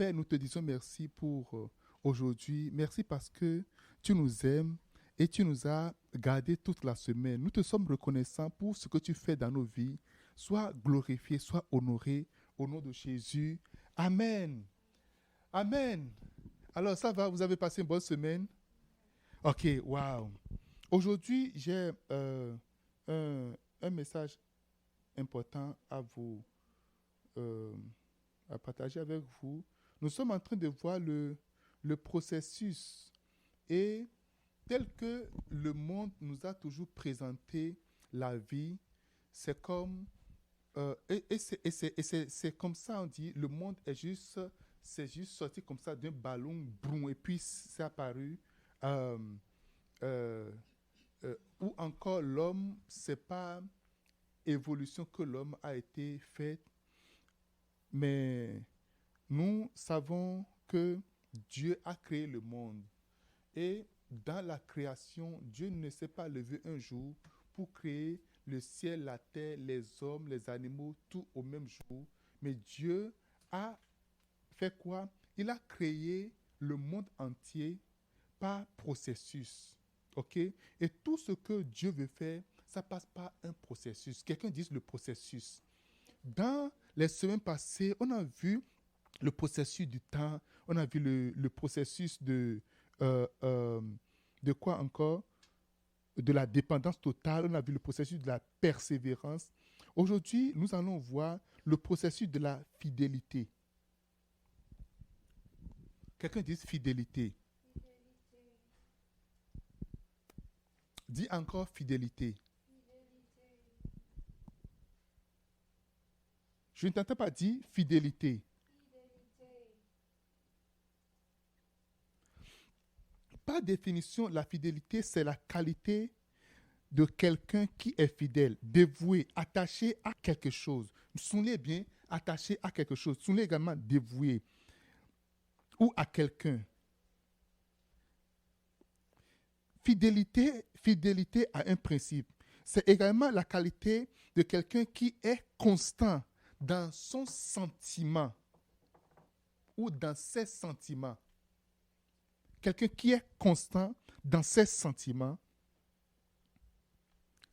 Père, nous te disons merci pour aujourd'hui. Merci parce que tu nous aimes et tu nous as gardés toute la semaine. Nous te sommes reconnaissants pour ce que tu fais dans nos vies. Sois glorifié, sois honoré au nom de Jésus. Amen. Amen. Alors, ça va, vous avez passé une bonne semaine? Ok, wow. Aujourd'hui, j'ai un message important euh, à partager avec vous. Nous sommes en train de voir le processus et tel que le monde nous a toujours présenté la vie, c'est comme c'est comme ça on dit, le monde c'est juste sorti comme ça d'un ballon, boum, et puis c'est apparu. euh, euh, ou encore l'homme, c'est pas évolution que l'homme a été fait, mais nous savons que Dieu a créé le monde. Et dans la création, Dieu ne s'est pas levé un jour pour créer le ciel, la terre, les hommes, les animaux, tout au même jour. Mais Dieu a fait quoi? Il a créé le monde entier par processus. OK? Et tout ce que Dieu veut faire, ça passe par un processus. Quelqu'un dit le processus. Dans les semaines passées, on a vu le processus du temps, on a vu le processus euh, euh, de quoi encore? De la dépendance totale, on a vu le processus de la persévérance. Aujourd'hui, nous allons voir le processus de la fidélité. Quelqu'un dit fidélité. Dis encore fidélité. Je ne t'entends pas dire fidélité. Par définition, la fidélité, c'est la qualité de quelqu'un qui est fidèle, dévoué, attaché à quelque chose. Souvenez bien, attaché à quelque chose. Souvenez également dévoué ou à quelqu'un. Fidélité à un principe. C'est également la qualité de quelqu'un qui est constant dans son sentiment ou dans ses sentiments. Quelqu'un qui est constant dans ses sentiments,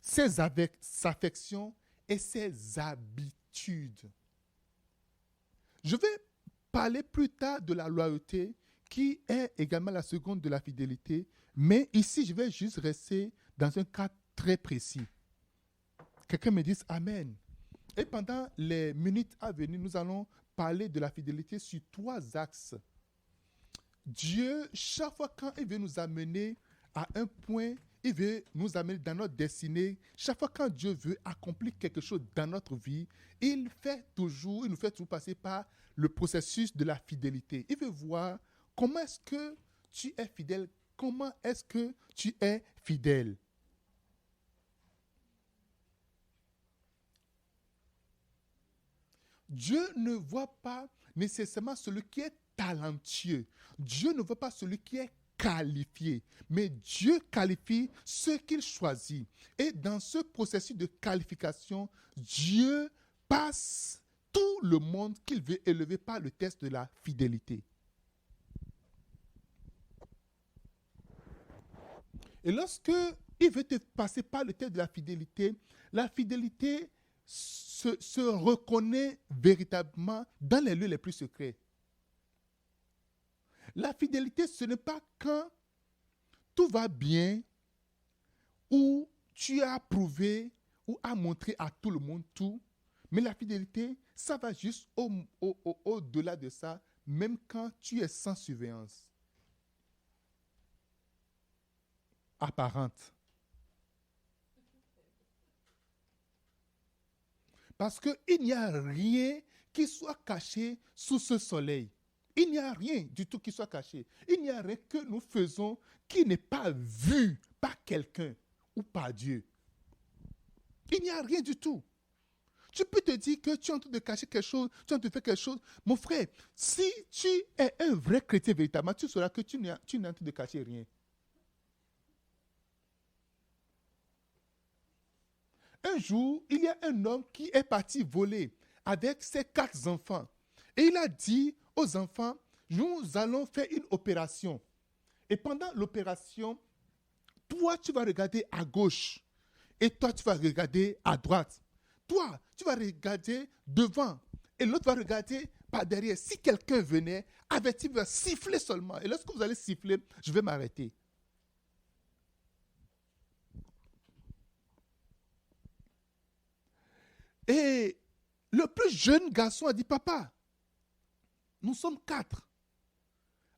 ses affections et ses habitudes. Je vais parler plus tard de la loyauté qui est également la seconde de la fidélité, mais ici je vais juste rester dans un cas très précis. Quelqu'un me dise Amen. Et pendant les minutes à venir, nous allons parler de la fidélité sur 3 axes. Dieu, chaque fois quand il veut nous amener à un point, il veut nous amener dans notre destinée. Chaque fois quand Dieu veut accomplir quelque chose dans notre vie, il nous fait toujours passer par le processus de la fidélité. Il veut voir comment est-ce que tu es fidèle, comment est-ce que tu es fidèle. Dieu ne voit pas nécessairement celui qui est talentueux. Dieu ne voit pas celui qui est qualifié. Mais Dieu qualifie ceux qu'il choisit. Et dans ce processus de qualification, Dieu passe tout le monde qu'il veut élever par le test de la fidélité. Et lorsque il veut te passer par le test de la fidélité se reconnaît véritablement dans les lieux les plus secrets. La fidélité, ce n'est pas quand tout va bien, ou tu as prouvé ou as montré à tout le monde tout, mais la fidélité, ça va juste au-delà de ça, même quand tu es sans surveillance apparente. Parce qu'il n'y a rien qui soit caché sous ce soleil. Il n'y a rien du tout qui soit caché. Il n'y a rien que nous faisons qui n'est pas vu par quelqu'un ou par Dieu. Il n'y a rien du tout. Tu peux te dire que tu es en train de cacher quelque chose, tu es en train de faire quelque chose. Mon frère, si tu es un vrai chrétien véritablement, tu sauras que tu n'es en train de cacher rien. Un jour, il y a un homme qui est parti voler avec ses 4 enfants. Et il a dit aux enfants, nous allons faire une opération. Et pendant l'opération, toi, tu vas regarder à gauche et toi, tu vas regarder à droite. Toi, tu vas regarder devant et l'autre va regarder par derrière. Si quelqu'un venait, avertir, va siffler seulement. Et lorsque vous allez siffler, je vais m'arrêter. Et le plus jeune garçon a dit, papa, nous sommes 4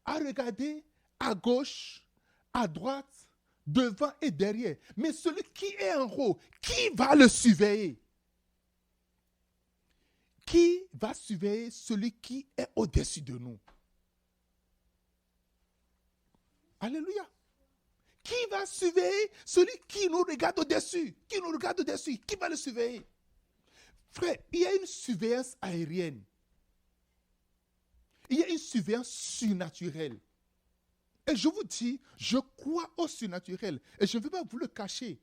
à regarder à gauche, à droite, devant et derrière. Mais celui qui est en haut, qui va le surveiller? Qui va surveiller celui qui est au-dessus de nous? Alléluia. Qui va surveiller celui qui nous regarde au-dessus? Qui nous regarde au-dessus? Qui va le surveiller? Frère, il y a une surveillance aérienne. Il y a une surveillance surnaturelle. Et je vous dis, je crois au surnaturel. Et je ne vais pas vous le cacher.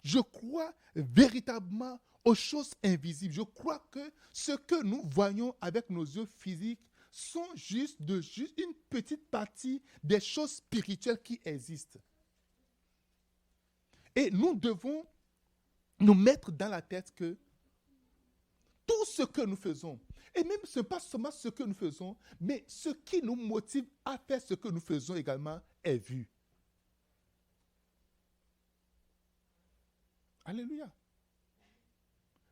Je crois véritablement aux choses invisibles. Je crois que ce que nous voyons avec nos yeux physiques sont juste une petite partie des choses spirituelles qui existent. Et nous devons nous mettre dans la tête que tout ce que nous faisons, et même ce n'est pas seulement ce que nous faisons, mais ce qui nous motive à faire ce que nous faisons également est vu. Alléluia.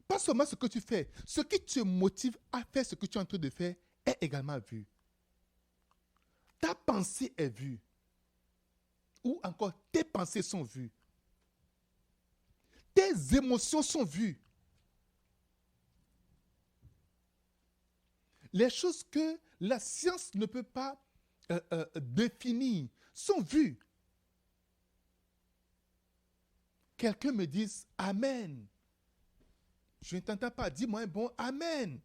Pas seulement ce que tu fais, ce qui te motive à faire ce que tu es en train de faire est également vu. Ta pensée est vue. Ou encore, tes pensées sont vues. Tes émotions sont vues. Les choses que la science ne peut pas définir sont vues. Quelqu'un me dise Amen. Je ne t'entends pas. Dis-moi un bon Amen.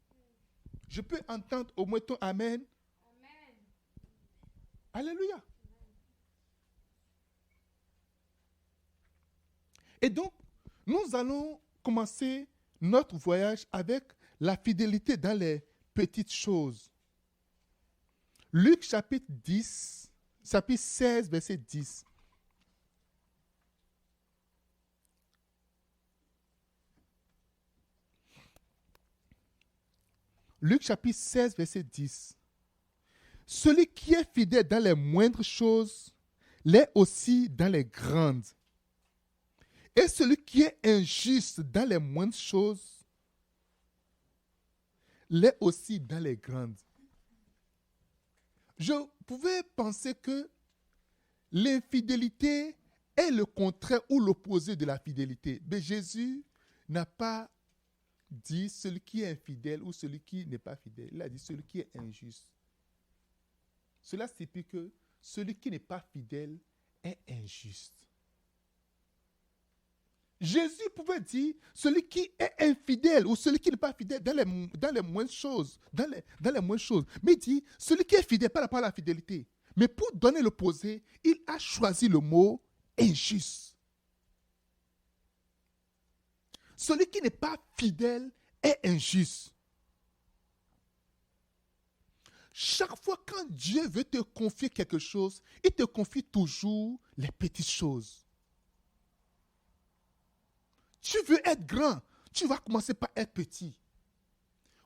Je peux entendre au moins ton Amen. Amen. Alléluia. Et donc, nous allons commencer notre voyage avec la fidélité dans les petites choses. Luc chapitre 16, verset 10. Luc chapitre 16, verset 10. Celui qui est fidèle dans les moindres choses l'est aussi dans les grandes. Et celui qui est injuste dans les moindres choses l'est aussi dans les grandes. Je pouvais penser que l'infidélité est le contraire ou l'opposé de la fidélité. Mais Jésus n'a pas dit celui qui est infidèle ou celui qui n'est pas fidèle. Il a dit celui qui est injuste. Cela signifie que celui qui n'est pas fidèle est injuste. Jésus pouvait dire celui qui est infidèle ou celui qui n'est pas fidèle dans les moindres choses. Dans les moindres choses. Mais il dit celui qui est fidèle par rapport à la fidélité. Mais pour donner l'opposé, il a choisi le mot injuste. Celui qui n'est pas fidèle est injuste. Chaque fois quand Dieu veut te confier quelque chose, il te confie toujours les petites choses. Tu veux être grand, tu vas commencer par être petit.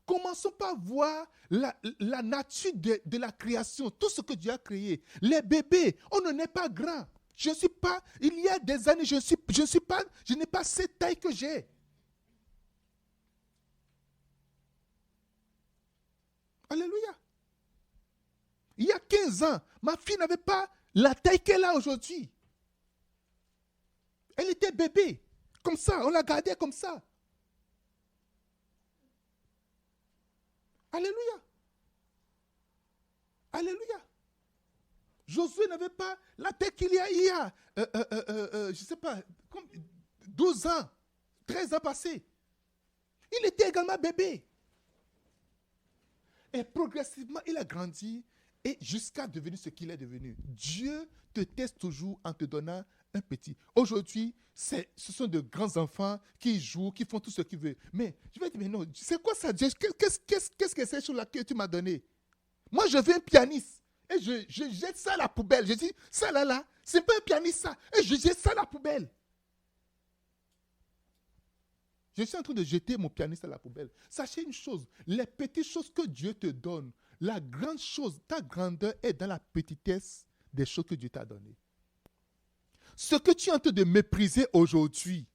Commençons par voir la nature de la création, tout ce que Dieu a créé. Les bébés, on ne naît pas grand. Je ne suis pas, il y a des années, je n'ai pas cette taille que j'ai. Alléluia. Il y a 15 ans, ma fille n'avait pas la taille qu'elle a aujourd'hui. Elle était bébé. Comme ça, on la gardait comme ça. Alléluia. Alléluia. Josué n'avait pas la tête qu'il y a, je ne sais pas, 12 ans, 13 ans passés. Il était également bébé. Et progressivement, il a grandi et jusqu'à devenir ce qu'il est devenu. Dieu te teste toujours en te donnant un petit. Aujourd'hui, ce sont de grands enfants qui jouent, qui font tout ce qu'ils veulent. Mais je vais dire, mais non, c'est quoi ça, Dieu? Qu'est-ce que c'est sur laquelle tu m'as donné? Moi, je veux un pianiste. Et je jette ça à la poubelle. Je dis, ça là, c'est pas un pianiste ça. Et je jette ça à la poubelle. Je suis en train de jeter mon pianiste à la poubelle. Sachez une chose, les petites choses que Dieu te donne, la grande chose, ta grandeur est dans la petitesse des choses que Dieu t'a données. Ce que tu es en train de mépriser aujourd'hui,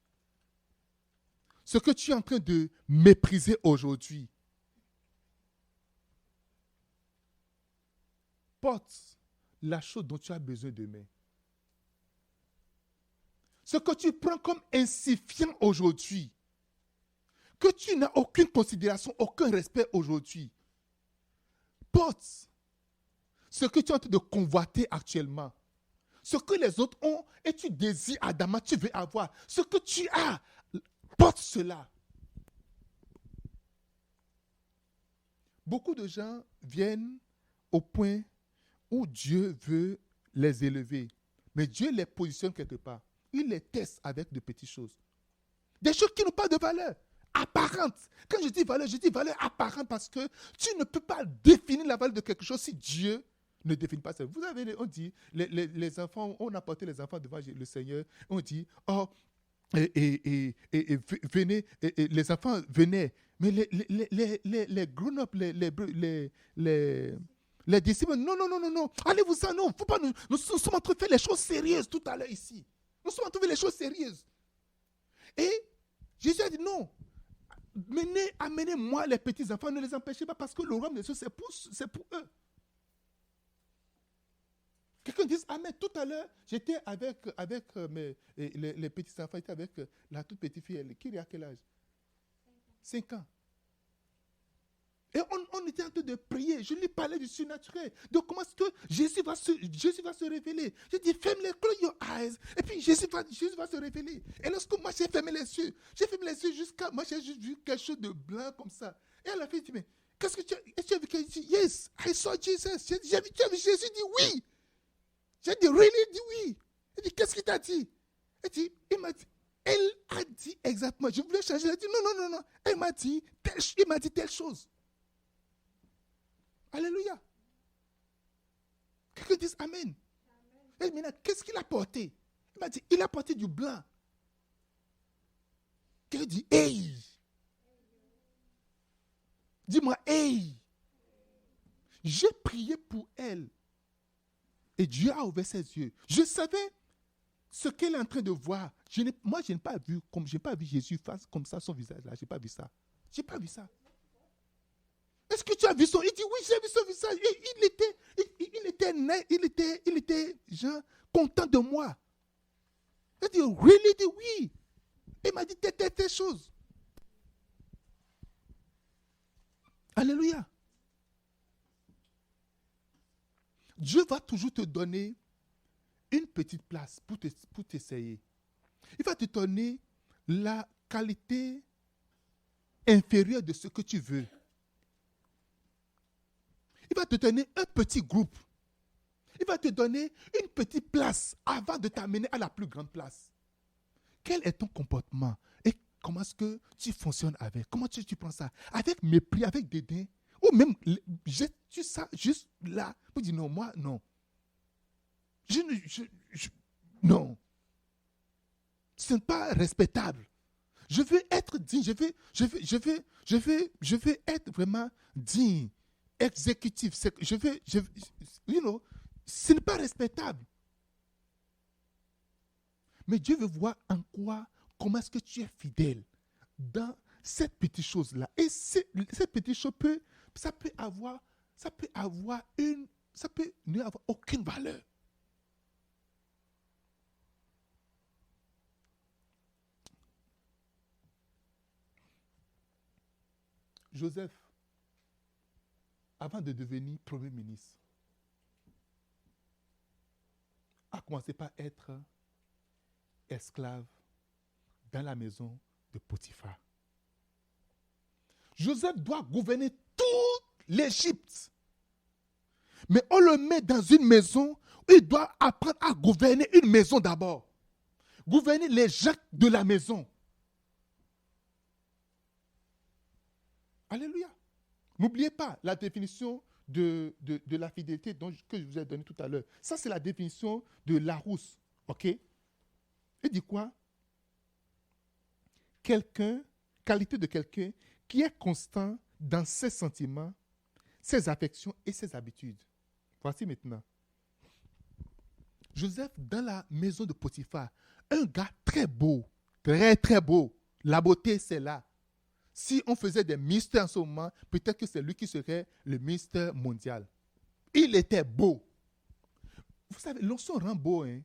porte la chose dont tu as besoin demain. Ce que tu prends comme insignifiant aujourd'hui, que tu n'as aucune considération, aucun respect aujourd'hui, porte ce que tu es en train de convoiter actuellement. Ce que les autres ont et tu désires ardemment, tu veux avoir. Ce que tu as, porte cela. Beaucoup de gens viennent au point où Dieu veut les élever. Mais Dieu les positionne quelque part. Il les teste avec de petites choses. Des choses qui n'ont pas de valeur. Apparente. Quand je dis valeur apparente parce que tu ne peux pas définir la valeur de quelque chose si Dieu ne définit pas ça. Vous avez, on dit, les enfants, on a porté les enfants devant le Seigneur, on dit, oh, venez, les enfants venaient, mais les grown-up, les disciples, non, allez-vous-en, non, faut pas, nous sommes en train de faire les choses sérieuses tout à l'heure ici. Nous sommes en train de faire les choses sérieuses. Et Jésus a dit non. Amenez-moi les petits enfants, ne les empêchez pas parce que le royaume des cieux, c'est pour eux. Quelqu'un dit amen. Tout à l'heure, j'étais avec les petits enfants, j'étais avec la toute petite fille, qui a quel âge? 5 ans. Et on était en train de prier. Je lui parlais du surnaturel. Donc, comment est-ce que Jésus va se révéler? Je dis, ferme-les, close your eyes. Et puis, Jésus va se révéler. Et lorsque moi, j'ai fermé les yeux jusqu'à... Moi, j'ai juste vu quelque chose de blanc comme ça. Et à la fin, il dit, mais qu'est-ce que tu as vu? Il dit, yes, I saw Jesus. Tu as vu Jésus? Il dit, oui. J'ai dit, really? Il dit, oui. Il dit, qu'est-ce qu'il t'a dit? Elle a dit exactement. Je voulais changer. Elle a dit, non. Il m'a dit telle chose. Alléluia. Quelqu'un dit amen. Et maintenant, qu'est-ce qu'il a porté? Il m'a dit, il a porté du blanc. Quelqu'un dit, hey. Dis-moi, hey. J'ai prié pour elle. Et Dieu a ouvert ses yeux. Je savais ce qu'elle est en train de voir. Moi, je n'ai pas vu Jésus face comme ça, son visage là. Je n'ai pas vu ça. Est-ce que tu as vu son... Il dit, oui, j'ai vu son visage. Il était genre, content de moi. Il dit, really? Il dit, oui. Il m'a dit telle chose. Alléluia. Dieu va toujours te donner une petite place pour t'essayer. Il va te donner la qualité inférieure de ce que tu veux. Il va te donner un petit groupe. Il va te donner une petite place avant de t'amener à la plus grande place. Quel est ton comportement? Et comment est-ce que tu fonctionnes avec? Comment tu prends ça? Avec mépris, avec dédain? Ou même, tu ça juste là pour dire non, moi, non. Non. Ce n'est pas respectable. Je veux être digne. Je veux être vraiment digne. Exécutif. Ce n'est pas respectable. Mais Dieu veut voir en quoi, comment est-ce que tu es fidèle dans cette petite chose-là. Et cette petite chose ça peut ne avoir aucune valeur. Joseph, avant de devenir Premier ministre, a commencé par être esclave dans la maison de Potiphar. Joseph doit gouverner toute l'Égypte. Mais on le met dans une maison où il doit apprendre à gouverner une maison d'abord. Gouverner les gens de la maison. Alléluia. N'oubliez pas la définition de la fidélité que je vous ai donnée tout à l'heure. Ça, c'est la définition de Larousse. OK? Il dit quoi? Qualité de quelqu'un qui est constant dans ses sentiments, ses affections et ses habitudes. Voici maintenant. Joseph, dans la maison de Potiphar, un gars très beau, très très beau. La beauté, c'est là. Si on faisait des mystères en ce moment, peut-être que c'est lui qui serait le mystère mondial. Il était beau. Vous savez, l'onction rend beau. Hein?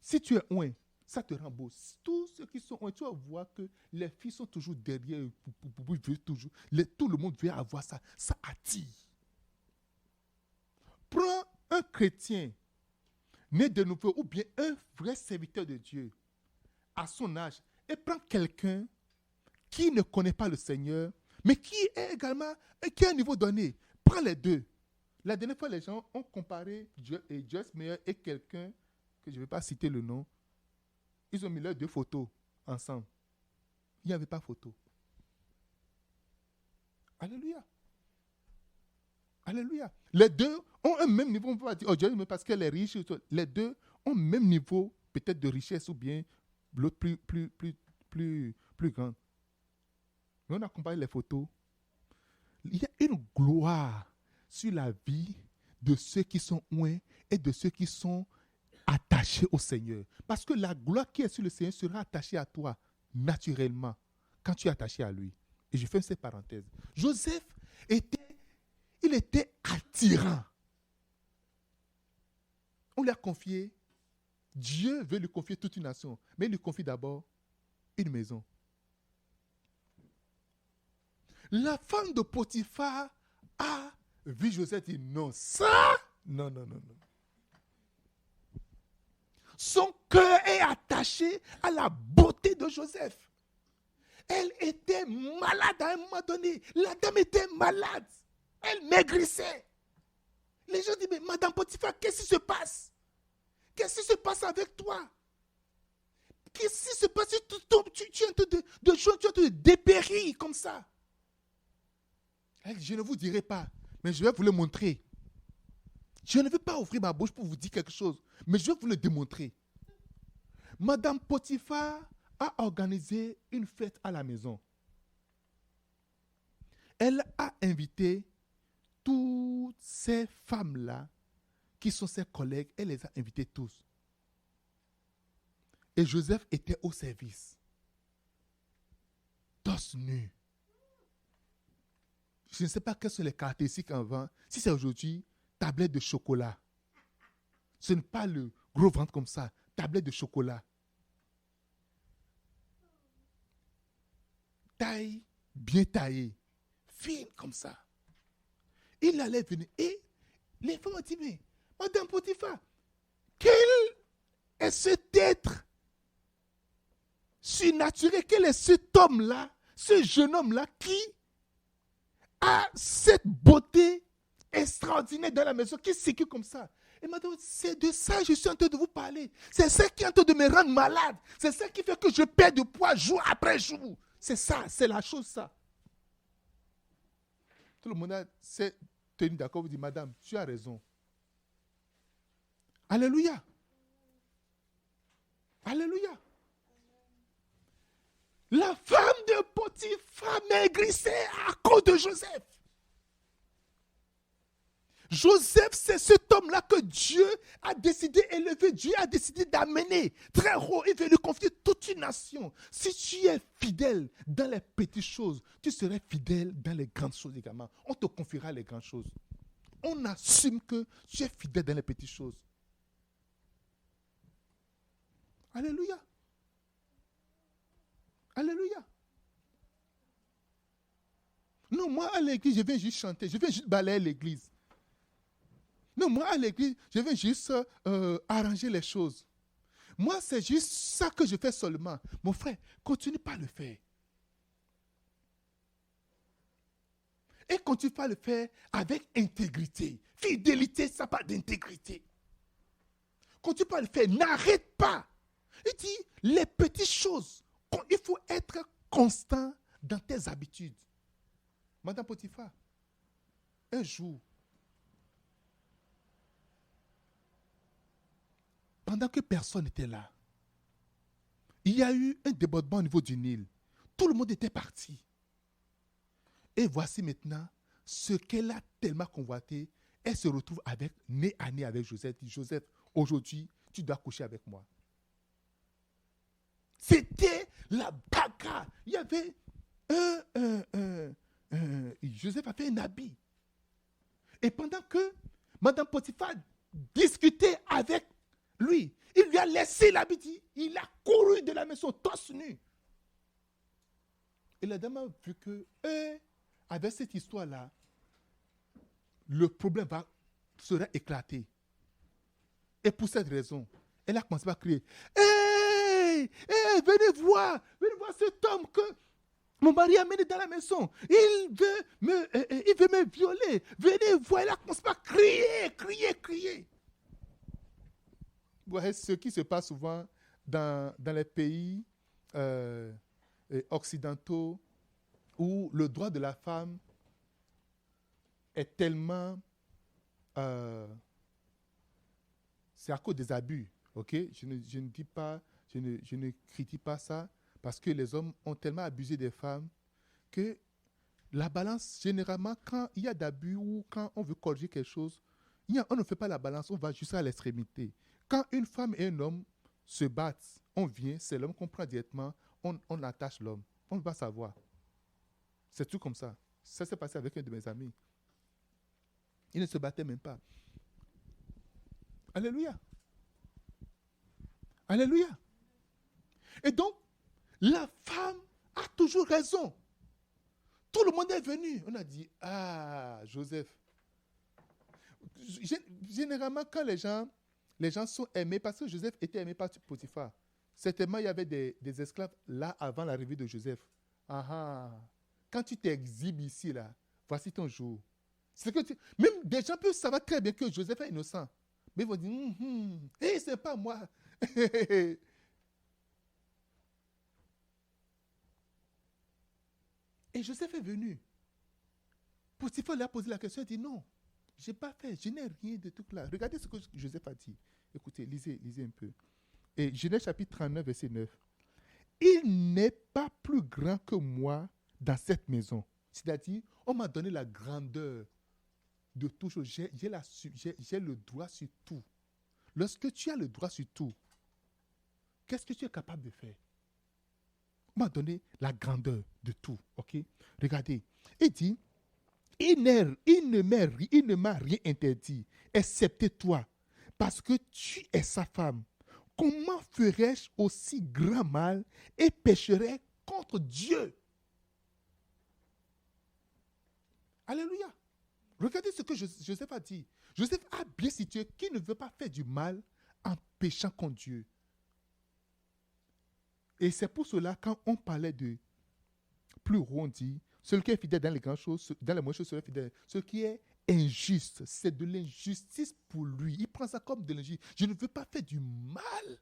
Si tu es oint, ça te rend beau. Tous ceux qui sont oint, tu vas voir que les filles sont toujours derrière. Toujours, tout le monde veut avoir ça. Ça attire. Prends un chrétien né de nouveau ou bien un vrai serviteur de Dieu à son âge et prends quelqu'un qui ne connaît pas le Seigneur, mais qui est également, qui a un niveau donné. Prends les deux. La dernière fois, les gens ont comparé Joyce Meyer et quelqu'un, que je ne vais pas citer le nom, ils ont mis leurs deux photos ensemble. Il n'y avait pas photo. Alléluia. Alléluia. Les deux ont un même niveau. On ne peut pas dire, oh Dieu, parce qu'elle est riche. Les deux ont le même niveau, peut-être de richesse ou bien l'autre plus grande. Mais on a comparé les photos. Il y a une gloire sur la vie de ceux qui sont oints et de ceux qui sont attachés au Seigneur. Parce que la gloire qui est sur le Seigneur sera attachée à toi naturellement quand tu es attaché à lui. Et je fais cette parenthèse. Joseph il était attirant. On lui a confié, Dieu veut lui confier toute une nation, mais il lui confie d'abord une maison. La femme de Potiphar a vu Joseph et dit non, ça, non. Son cœur est attaché à la beauté de Joseph. Elle était malade à un moment donné. La dame était malade. Elle maigrissait. Les gens disent, mais Madame Potiphar, qu'est-ce qui se passe? Qu'est-ce qui se passe avec toi? Qu'est-ce qui se passe? Tu es en train de dépérir comme ça. Elle dit, je ne vous dirai pas, mais je vais vous le montrer. Je ne vais pas ouvrir ma bouche pour vous dire quelque chose, mais je vais vous le démontrer. Madame Potiphar a organisé une fête à la maison. Elle a invité toutes ces femmes-là, qui sont ses collègues, elle les a invités tous. Et Joseph était au service. Torse nu. Je ne sais pas quelles sont les caractéristiques en vent. Si c'est aujourd'hui, tablette de chocolat. Ce n'est pas le gros ventre comme ça. Tablette de chocolat. Taille, bien taillée. Fine comme ça. Il allait venir. Et les femmes ont dit, mais Madame Potiphar, quel est cet être surnaturel? Quel est cet homme-là, ce jeune homme-là qui a cette beauté extraordinaire dans la maison, qui s'équipe comme ça? Et madame, c'est de ça que je suis en train de vous parler. C'est ça qui est en train de me rendre malade. C'est ça qui fait que je perds de poids jour après jour. C'est ça, c'est la chose, ça. Tout le monde s'est tenu d'accord, vous dit, madame, tu as raison. Alléluia. Alléluia. La femme de Potiphar maigrissait à cause de Joseph. Joseph, c'est cet homme-là que Dieu a décidé d'élever. Dieu a décidé d'amener très haut. Il veut lui confier toute une nation. Si tu es fidèle dans les petites choses, tu serais fidèle dans les grandes choses également. On te confiera les grandes choses. On assume que tu es fidèle dans les petites choses. Alléluia. Alléluia. Non, moi à l'église, je viens juste chanter. Je viens juste balayer l'église. Non, moi à l'église, je viens juste arranger les choses. Moi, c'est juste ça que je fais seulement. Mon frère, continue pas à le faire. Et continue pas à le faire avec intégrité. Fidélité, ça part d'intégrité. Continue pas à le faire. N'arrête pas. Il dit, les petites choses, il faut être constant dans tes habitudes. Madame Potiphar, un jour, pendant que personne n'était là, il y a eu un débordement au niveau du Nil. Tout le monde était parti. Et voici maintenant ce qu'elle a tellement convoité. Elle se retrouve nez à nez avec Joseph. Elle dit, Joseph, aujourd'hui, tu dois coucher avec moi. C'était la bagarre. Il y avait Joseph a fait un habit. Et pendant que Madame Potiphar discutait avec lui, il lui a laissé l'habit. Il a couru de la maison, torse nu. Et la dame a vu que, avec cette histoire-là, le problème sera éclaté. Et pour cette raison, elle a commencé à crier, hey, venez voir cet homme que mon mari a amené dans la maison. Il veut me violer. Venez voir. Elle a commencé à crier. Vous voyez ce qui se passe souvent dans les pays occidentaux où le droit de la femme est tellement... c'est à cause des abus. Okay? Je ne dis pas, je ne critique pas ça, parce que les hommes ont tellement abusé des femmes que la balance, généralement, quand il y a d'abus ou quand on veut corriger quelque chose, on ne fait pas la balance, on va jusqu'à l'extrémité. Quand une femme et un homme se battent, on vient, c'est l'homme qu'on prend directement, on attache l'homme. On ne va pas savoir. C'est tout comme ça. Ça s'est passé avec un de mes amis. Il ne se battait même pas. Alléluia. Alléluia. Et donc, la femme a toujours raison. Tout le monde est venu. On a dit, Joseph. Généralement, quand les gens sont aimés, parce que Joseph était aimé par Potiphar, certainement il y avait des esclaves là avant l'arrivée de Joseph. Quand tu t'exhibes ici, là, voici ton jour. C'est que même des gens peuvent savoir très bien que Joseph est innocent. Mais ils vont dire, c'est pas moi. Et Joseph est venu. Potiphar lui a posé la question, il dit non, je n'ai pas fait, je n'ai rien de tout là. Regardez ce que Joseph a dit. Écoutez, lisez un peu. Et Genèse chapitre 39, verset 9. Il n'est pas plus grand que moi dans cette maison. C'est-à-dire, on m'a donné la grandeur de tout chose. J'ai le droit sur tout. Lorsque tu as le droit sur tout, qu'est-ce que tu es capable de faire? On m'a donné la grandeur de tout. Ok? Regardez. Il dit, il ne m'a rien interdit, excepté toi, parce que tu es sa femme. Comment ferais-je aussi grand mal et pécherais contre Dieu? Alléluia. Regardez ce que Joseph a dit. Joseph a bien situé qu'il ne veut pas faire du mal en péchant contre Dieu. Et c'est pour cela, quand on parlait de plus haut, on dit, celui qui est fidèle dans les grandes choses, dans les moindres choses, sera fidèle. Ce qui est injuste, c'est de l'injustice pour lui. Il prend ça comme de l'injustice. Je ne veux pas faire du mal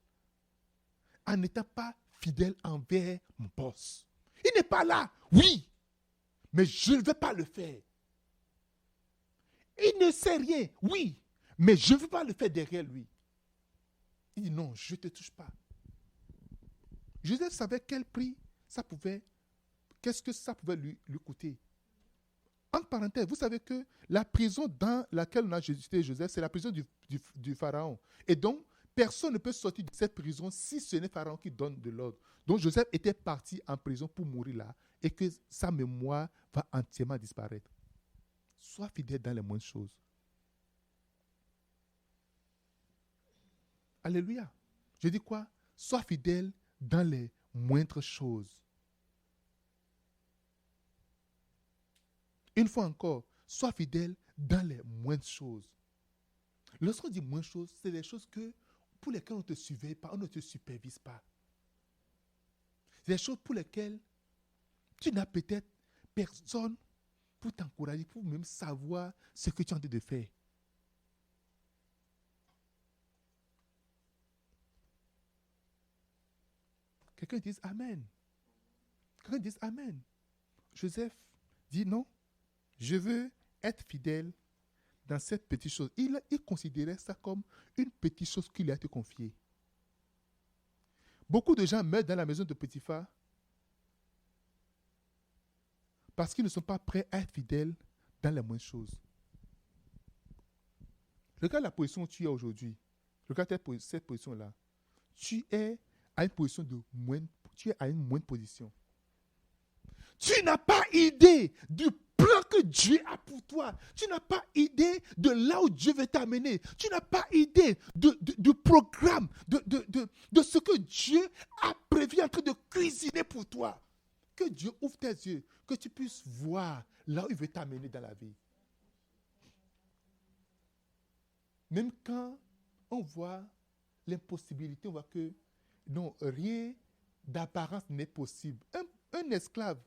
en n'étant pas fidèle envers mon boss. Il n'est pas là, oui, mais je ne veux pas le faire. Il ne sait rien, oui, mais je ne veux pas le faire derrière lui. Il dit non, je ne te touche pas. Joseph savait quel prix ça pouvait, qu'est-ce que ça pouvait lui coûter. Entre parenthèses, vous savez que la prison dans laquelle on a jeté Joseph, c'est la prison du Pharaon. Et donc, personne ne peut sortir de cette prison si ce n'est Pharaon qui donne de l'ordre. Donc, Joseph était parti en prison pour mourir là et que sa mémoire va entièrement disparaître. Sois fidèle dans les moindres choses. Alléluia. Je dis quoi? Sois fidèle dans les moindres choses. Une fois encore, sois fidèle dans les moindres choses. Lorsqu'on dit moindres choses, c'est les choses pour lesquelles on ne te surveille pas, on ne te supervise pas. C'est les choses pour lesquelles tu n'as peut-être personne pour t'encourager, pour même savoir ce que tu es en train de faire. Quelqu'un dit Amen. Quelqu'un dit Amen. Joseph dit non, je veux être fidèle dans cette petite chose. Il considérait ça comme une petite chose qu'il a été confiée. Beaucoup de gens meurent dans la maison de Potiphar parce qu'ils ne sont pas prêts à être fidèles dans les moindres choses. Regarde la position où tu es aujourd'hui. Regarde cette position-là. Tu es à une position tu es à une moindre position. Tu n'as pas idée du plan que Dieu a pour toi. Tu n'as pas idée de là où Dieu veut t'amener. Tu n'as pas idée du programme, de ce que Dieu a prévu en train de cuisiner pour toi. Que Dieu ouvre tes yeux, que tu puisses voir là où il veut t'amener dans la vie. Même quand on voit l'impossibilité, on voit que non, rien d'apparence n'est possible. Un esclave,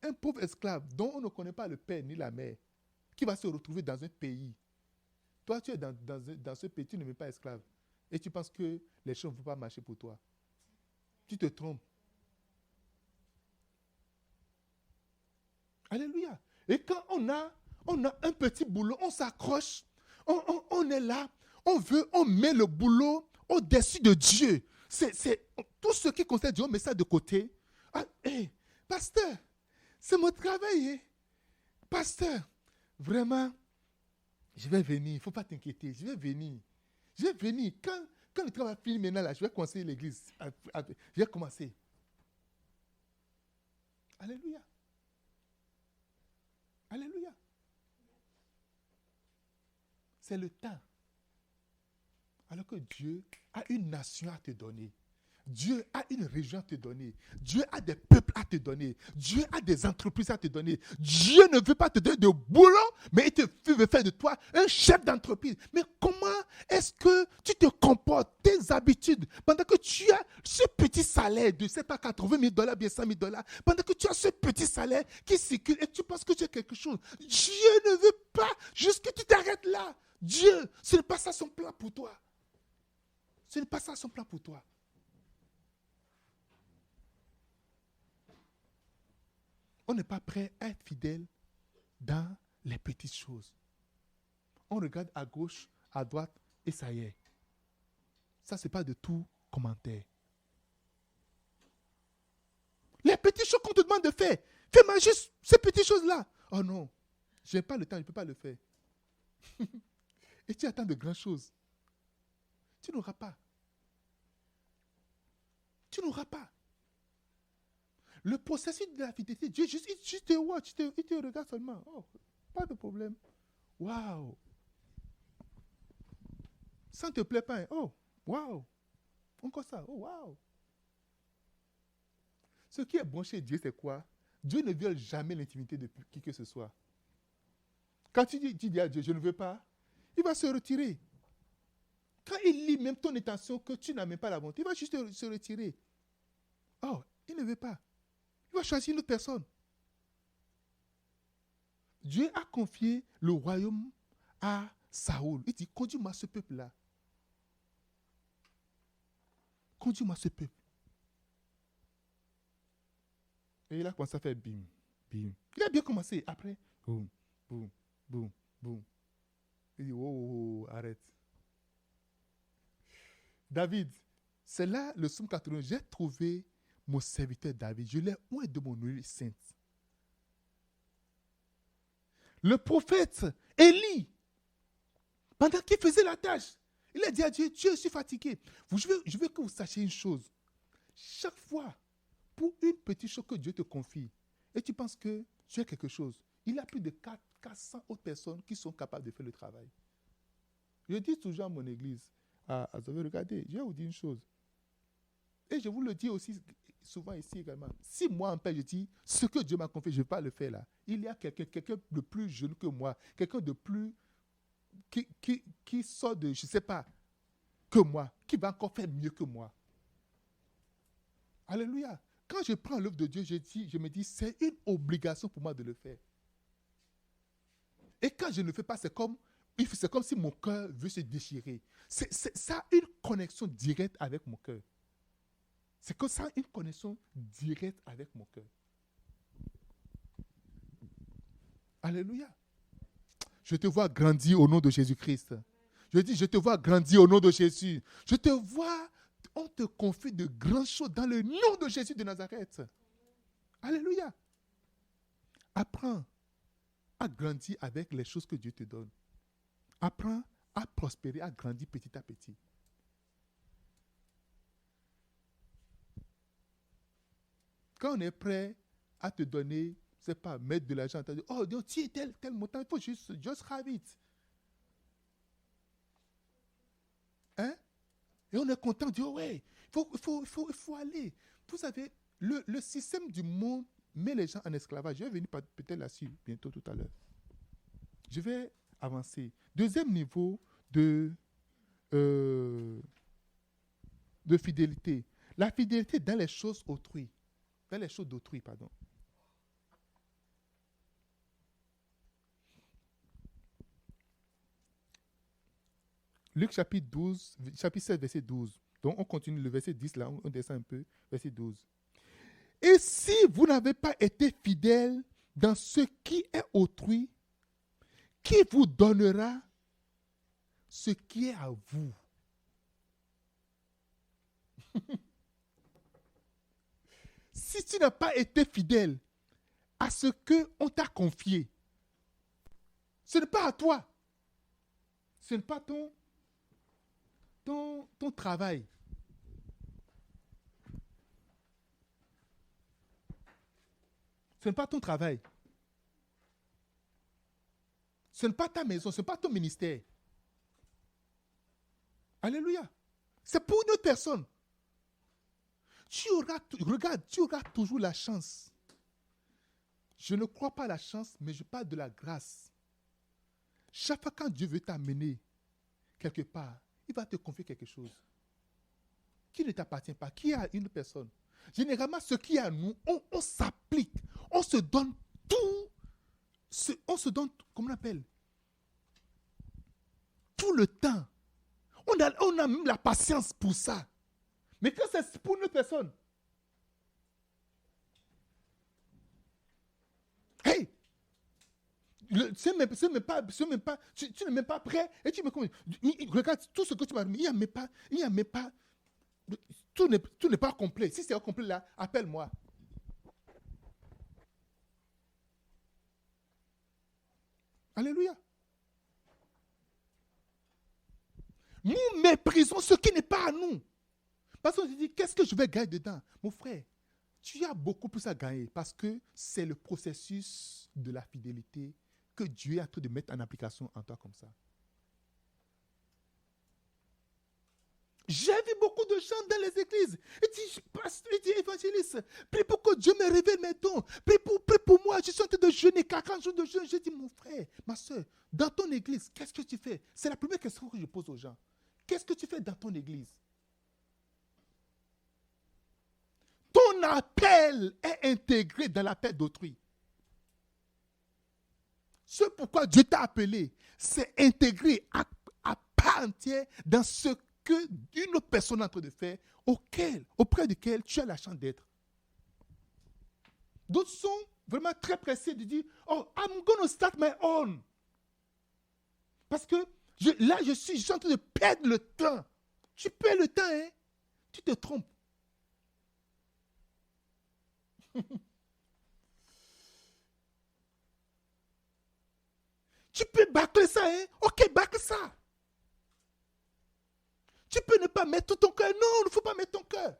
un pauvre esclave dont on ne connaît pas le père ni la mère, qui va se retrouver dans un pays. Toi, tu es dans ce pays, tu ne es pas esclave. Et tu penses que les choses ne vont pas marcher pour toi. Tu te trompes. Alléluia. Et quand on a un petit boulot, on s'accroche, on est là, on met le boulot au-dessus de Dieu. C'est tout ce qui concerne Dieu, on met ça de côté. Ah, hey, pasteur, c'est mon travail. Hein? Pasteur, vraiment, je vais venir. Il ne faut pas t'inquiéter. Je vais venir. Quand le travail finit maintenant, là, je vais commencer l'église. Je vais commencer. Alléluia. Alléluia. C'est le temps. Alors que Dieu a une nation à te donner. Dieu a une région à te donner. Dieu a des peuples à te donner. Dieu a des entreprises à te donner. Dieu ne veut pas te donner de boulot, mais il veut faire de toi un chef d'entreprise. Mais comment est-ce que tu te comportes, tes habitudes, pendant que tu as ce petit salaire de, c'est pas $80,000, bien $100,000, pendant que tu as ce petit salaire qui circule et tu penses que tu as quelque chose. Dieu ne veut pas juste que tu t'arrêtes là. Dieu, ce n'est pas ça son plan pour toi. Ce n'est pas ça son plan pour toi. On n'est pas prêt à être fidèle dans les petites choses. On regarde à gauche, à droite, et ça y est. Ça, ce n'est pas de tout commentaire. Les petites choses qu'on te demande de faire, fais-moi juste ces petites choses-là. Oh non, je n'ai pas le temps, je ne peux pas le faire. Et tu attends de grandes choses. Tu n'auras pas. Tu n'auras pas. Le processus de la fidélité, Dieu juste te watch, il te regarde seulement. Oh, pas de problème. Waouh. Ça ne te plaît pas. Hein? Oh, waouh. Encore ça. Oh, waouh. Ce qui est bon chez Dieu, c'est quoi? Dieu ne viole jamais l'intimité de qui que ce soit. Quand tu dis à Dieu, je ne veux pas, il va se retirer. Quand il lit même ton intention que tu n'as même pas la bonté, il va juste se retirer. Oh, il ne veut pas. Il va choisir une autre personne. Dieu a confié le royaume à Saoul. Il dit, conduis-moi ce peuple-là. Conduis-moi ce peuple. Et il a commencé à faire bim, bim. Il a bien commencé. Après, boum, boum, boum, boum. Il dit, oh, arrête. David, c'est là le psaume 80. J'ai trouvé mon serviteur David. Je l'ai oint de mon huile sainte. Le prophète Élie, pendant qu'il faisait la tâche, il a dit à Dieu, Dieu, je suis fatigué. Je veux que vous sachiez une chose. Chaque fois, pour une petite chose que Dieu te confie, et tu penses que tu as quelque chose, il y a plus de 400 autres personnes qui sont capables de faire le travail. Je dis toujours à mon église, regardez, je vais vous dire une chose. Et je vous le dis aussi souvent ici également. Si moi, en paix, je dis, ce que Dieu m'a confié, je ne vais pas le faire là. Il y a quelqu'un de plus jeune que moi, quelqu'un de plus, qui sort de, je ne sais pas, que moi, qui va encore faire mieux que moi. Alléluia. Quand je prends l'œuvre de Dieu, je me dis, c'est une obligation pour moi de le faire. Et quand je ne le fais pas, c'est comme si mon cœur veut se déchirer. Ça a une connexion directe avec mon cœur. C'est que ça a une connexion directe avec mon cœur. Alléluia. Je te vois grandir au nom de Jésus-Christ. Je dis, je te vois grandir au nom de Jésus. Je te vois, on te confie de grandes choses dans le nom de Jésus de Nazareth. Alléluia. Apprends à grandir avec les choses que Dieu te donne. Apprends à prospérer, à grandir petit à petit. Quand on est prêt à te donner, je ne sais pas, mettre de l'argent, oh, tiens, tel montant, il faut juste have it. Hein? Et on est content de dire, ouais, il faut aller. Vous savez, le système du monde met les gens en esclavage. Je vais venir peut-être là-dessus bientôt tout à l'heure. Je vais avancer. Deuxième niveau de fidélité. La fidélité dans les choses autrui. Dans les choses d'autrui, pardon. Luc chapitre 12, chapitre 7, verset 12. Donc on continue le verset 10 là, on descend un peu, verset 12. Et si vous n'avez pas été fidèle dans ce qui est autrui, qui vous donnera ce qui est à vous? Si tu n'as pas été fidèle à ce qu'on t'a confié, ce n'est pas à toi. Ce n'est pas ton travail. Ce n'est pas ton travail. Ce n'est pas ta maison, ce n'est pas ton ministère. Alléluia. C'est pour une autre personne. Tu auras toujours la chance. Je ne crois pas à la chance, mais je parle de la grâce. Chaque fois quand Dieu veut t'amener quelque part, il va te confier quelque chose qui ne t'appartient pas, qui est à une personne. Généralement, ce qui est à nous, on s'applique, on se donne tout, on se donne, comment on appelle, tout le temps. On a même la patience pour ça. Mais quand c'est pour une personne, hey, tu n'es même pas prêt et tu me dis, regarde tout ce que tu m'as dit, il n'y a même pas, tout n'est pas complet. Si c'est complet là, appelle-moi. Alléluia. Nous méprisons ce qui n'est pas à nous. Parce qu'on se dit, qu'est-ce que je vais gagner dedans? Mon frère, tu as beaucoup plus à gagner parce que c'est le processus de la fidélité que Dieu est en train de mettre en application en toi comme ça. J'ai vu beaucoup de gens dans les églises. Il dit, évangéliste, prie pour que Dieu me révèle mes dons. Prie pour moi, je suis en train de jeûner 40 jours de jeûne. Je dis, mon frère, ma soeur, dans ton église, qu'est-ce que tu fais? C'est la première question que je pose aux gens. Qu'est-ce que tu fais dans ton église? Ton appel est intégré dans l'appel d'autrui. Ce pourquoi Dieu t'a appelé, c'est intégré à part entière dans ce qu'une autre personne est en train de faire, auprès duquel tu as la chance d'être. D'autres sont vraiment très pressés de dire, oh, I'm going to start my own. Parce que je suis en train de perdre le temps. Tu perds le temps, hein? Tu te trompes. Tu peux bâcler ça, hein? Ok, bâcle ça. Tu peux ne pas mettre tout ton cœur. Non, il ne faut pas mettre ton cœur.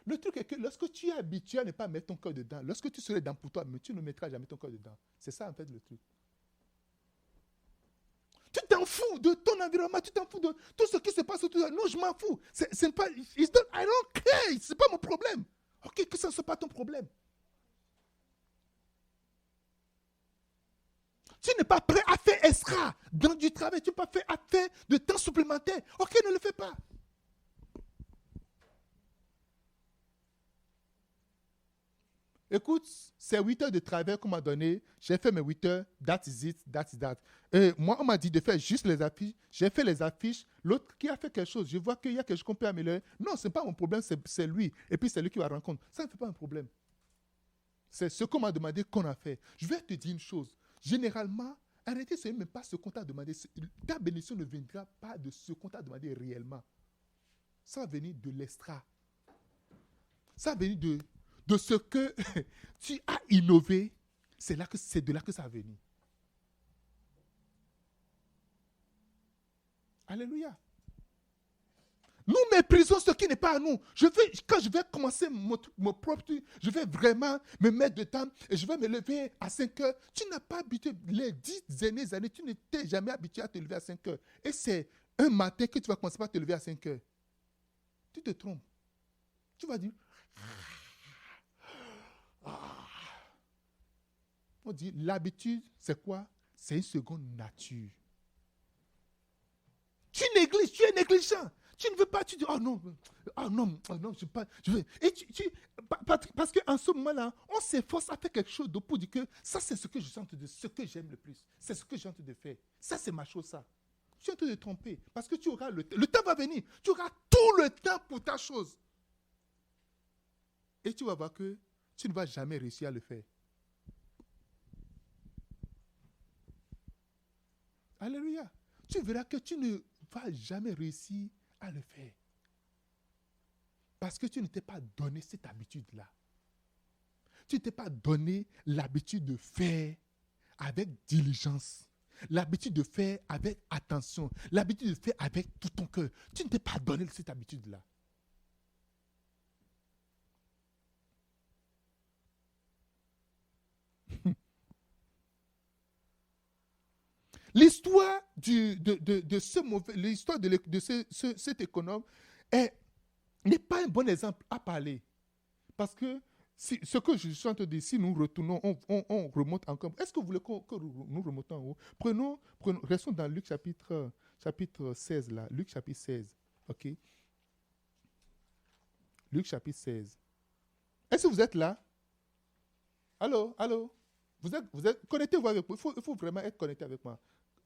Le truc est que lorsque tu es habitué à ne pas mettre ton cœur dedans, lorsque tu serais dedans pour toi, mais tu ne mettras jamais ton cœur dedans. C'est ça en fait le truc. Tu t'en fous de ton environnement, tu t'en fous de tout ce qui se passe autour de toi. Non, je m'en fous. C'est pas, I don't care. C'est pas mon problème. Ok, que ça ne soit pas ton problème. Tu n'es pas prêt à faire extra dans du travail. Tu n'es pas prêt à faire de temps supplémentaire. Ok, ne le fais pas. Écoute, c'est 8 heures de travail qu'on m'a donné. J'ai fait mes 8 heures. That is it, that is that. Et moi, on m'a dit de faire juste les affiches. J'ai fait les affiches. L'autre qui a fait quelque chose, je vois qu'il y a quelque chose qu'on peut améliorer. Non, ce n'est pas mon problème, c'est lui. Et puis, c'est lui qui va rendre compte. Ça ne fait pas un problème. C'est ce qu'on m'a demandé qu'on a fait. Je vais te dire une chose. généralement, en réalité, ce n'est même pas ce qu'on t'a demandé. Ta bénédiction ne viendra pas de ce qu'on t'a demandé réellement. Ça va venir de l'extra. Ça va venir de ce que tu as innové. C'est de là que ça va venir. Alléluia. Nous méprisons ce qui n'est pas à nous. Quand je vais commencer mon propre truc, je vais vraiment me mettre dedans et je vais me lever à 5 heures. Tu n'as pas habitué, les 10 dernières années, tu n'étais jamais habitué à te lever à 5 heures. Et c'est un matin que tu vas commencer par te lever à 5 heures. Tu te trompes. Tu vas dire, on dit, l'habitude, c'est quoi? C'est une seconde nature. Tu négliges, tu es négligent. Tu ne veux pas, tu dis, oh non, je veux pas. Et parce qu'en ce moment-là, on s'efforce à faire quelque chose d'autre pour dire que ça, c'est ce que je sens de ce que j'aime le plus. C'est ce que j'ai envie de faire. Ça, c'est ma chose, ça. Tu es en train de te tromper. Parce que tu auras le temps va venir. Tu auras tout le temps pour ta chose. Et tu vas voir que tu ne vas jamais réussir à le faire. Alléluia. Tu verras que tu ne vas jamais réussir à le faire. Parce que tu ne t'es pas donné cette habitude-là. Tu ne t'es pas donné l'habitude de faire avec diligence. L'habitude de faire avec attention. L'habitude de faire avec tout ton cœur. Tu ne t'es pas donné cette habitude-là. L'histoire de ce mauvais, l'histoire de cet économe n'est pas un bon exemple à parler. Parce que ce que je suis en train de dire, si nous retournons, on remonte encore. Est-ce que vous voulez que nous remontons en haut? Restons dans Luc chapitre 16 là. Luc chapitre 16. OK? Luc chapitre 16. Est-ce que vous êtes là? Allô? Vous êtes connectez-vous avec moi. Il faut vraiment être connecté avec moi.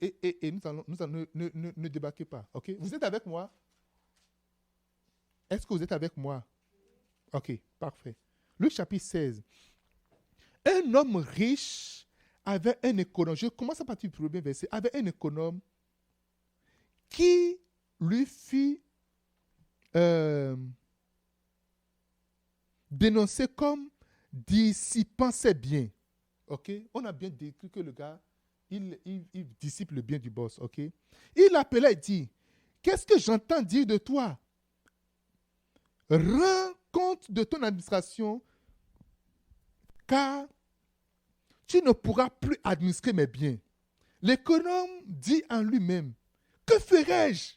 Et nous allons ne débarquez pas. OK? Vous êtes avec moi? Est-ce que vous êtes avec moi? OK, parfait. Luc chapitre 16. Un homme riche avait un économe. Je commence à partir du premier verset. Avait un économe qui lui fit dénoncer comme dissipant ses biens. OK? On a bien décrit que le gars, il dissipe le bien du boss. OK? Il l'appelait et dit, qu'est-ce que j'entends dire de toi? Rends compte de ton administration, car tu ne pourras plus administrer mes biens. L'économe dit en lui-même, que ferai-je?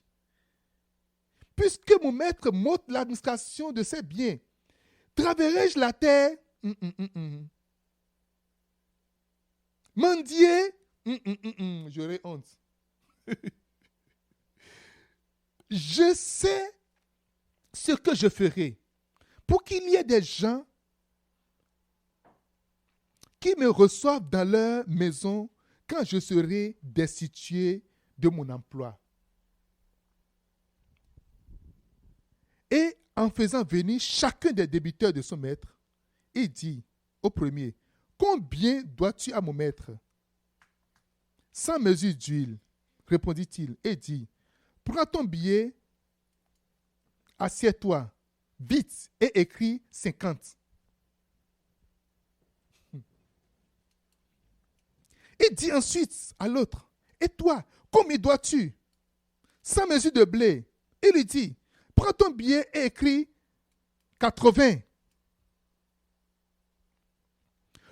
Puisque mon maître m'ôte l'administration de ses biens, traverserai-je la terre? Mendier? J'aurais honte. Je sais ce que je ferai pour qu'il y ait des gens qui me reçoivent dans leur maison quand je serai destitué de mon emploi. Et en faisant venir chacun des débiteurs de son maître, il dit au premier, combien dois-tu à mon maître? 100 mesures d'huile, répondit-il, et dit, prends ton billet, assieds-toi, vite, et écris 50. Il dit ensuite à l'autre, et toi, combien dois-tu? 100 mesures de blé. Il lui dit, prends ton billet et écris 80.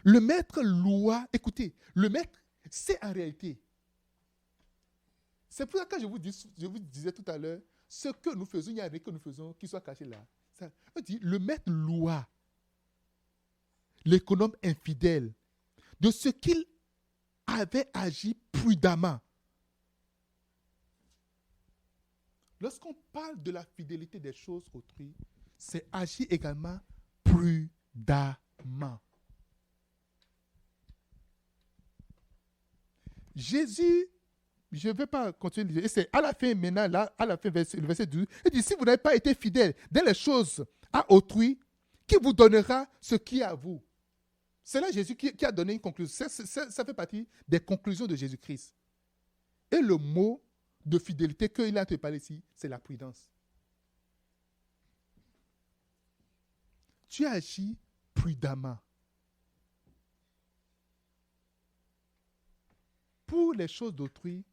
Le maître loua, écoutez, le maître, c'est en réalité. C'est pour ça que je vous disais tout à l'heure, ce que nous faisons, il n'y a rien que nous faisons qui soit caché là. Ça, on dit, le maître loua l'économe infidèle de ce qu'il avait agi prudemment. Lorsqu'on parle de la fidélité des choses autrui, c'est agir également prudemment. Jésus, je ne vais pas continuer, et c'est à la fin maintenant, là, à la fin, le verset 12, il dit, si vous n'avez pas été fidèle dans les choses à autrui, qui vous donnera ce qui est à vous? C'est là Jésus qui a donné une conclusion. Ça fait partie des conclusions de Jésus-Christ. Et le mot de fidélité qu'il a te parlé ici, c'est la prudence. Tu agis prudemment. Pour les choses d'autrui,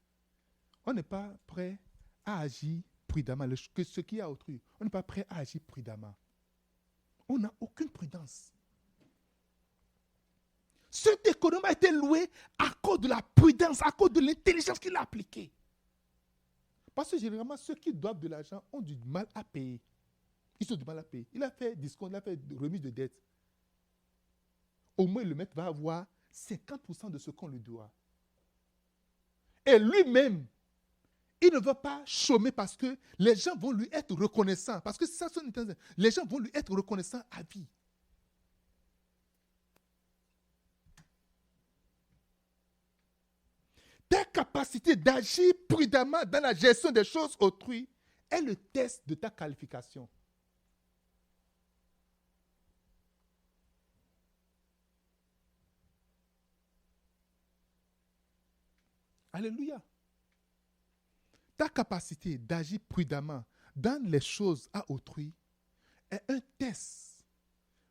on n'est pas prêt à agir prudemment. Ce qui est à autrui, on n'est pas prêt à agir prudemment. On n'a aucune prudence. Cet économe a été loué à cause de la prudence, à cause de l'intelligence qu'il a appliquée. Parce que généralement, ceux qui doivent de l'argent ont du mal à payer. Ils ont du mal à payer. Il a fait discount, il a fait remise de dette. Au moins, le maître va avoir 50% de ce qu'on lui doit. Et lui-même, il ne va pas chômer parce que les gens vont lui être reconnaissants. Parce que ça, les gens vont lui être reconnaissants à vie. Ta capacité d'agir prudemment dans la gestion des choses autrui est le test de ta qualification. Alléluia. Ta capacité d'agir prudemment dans les choses à autrui est un test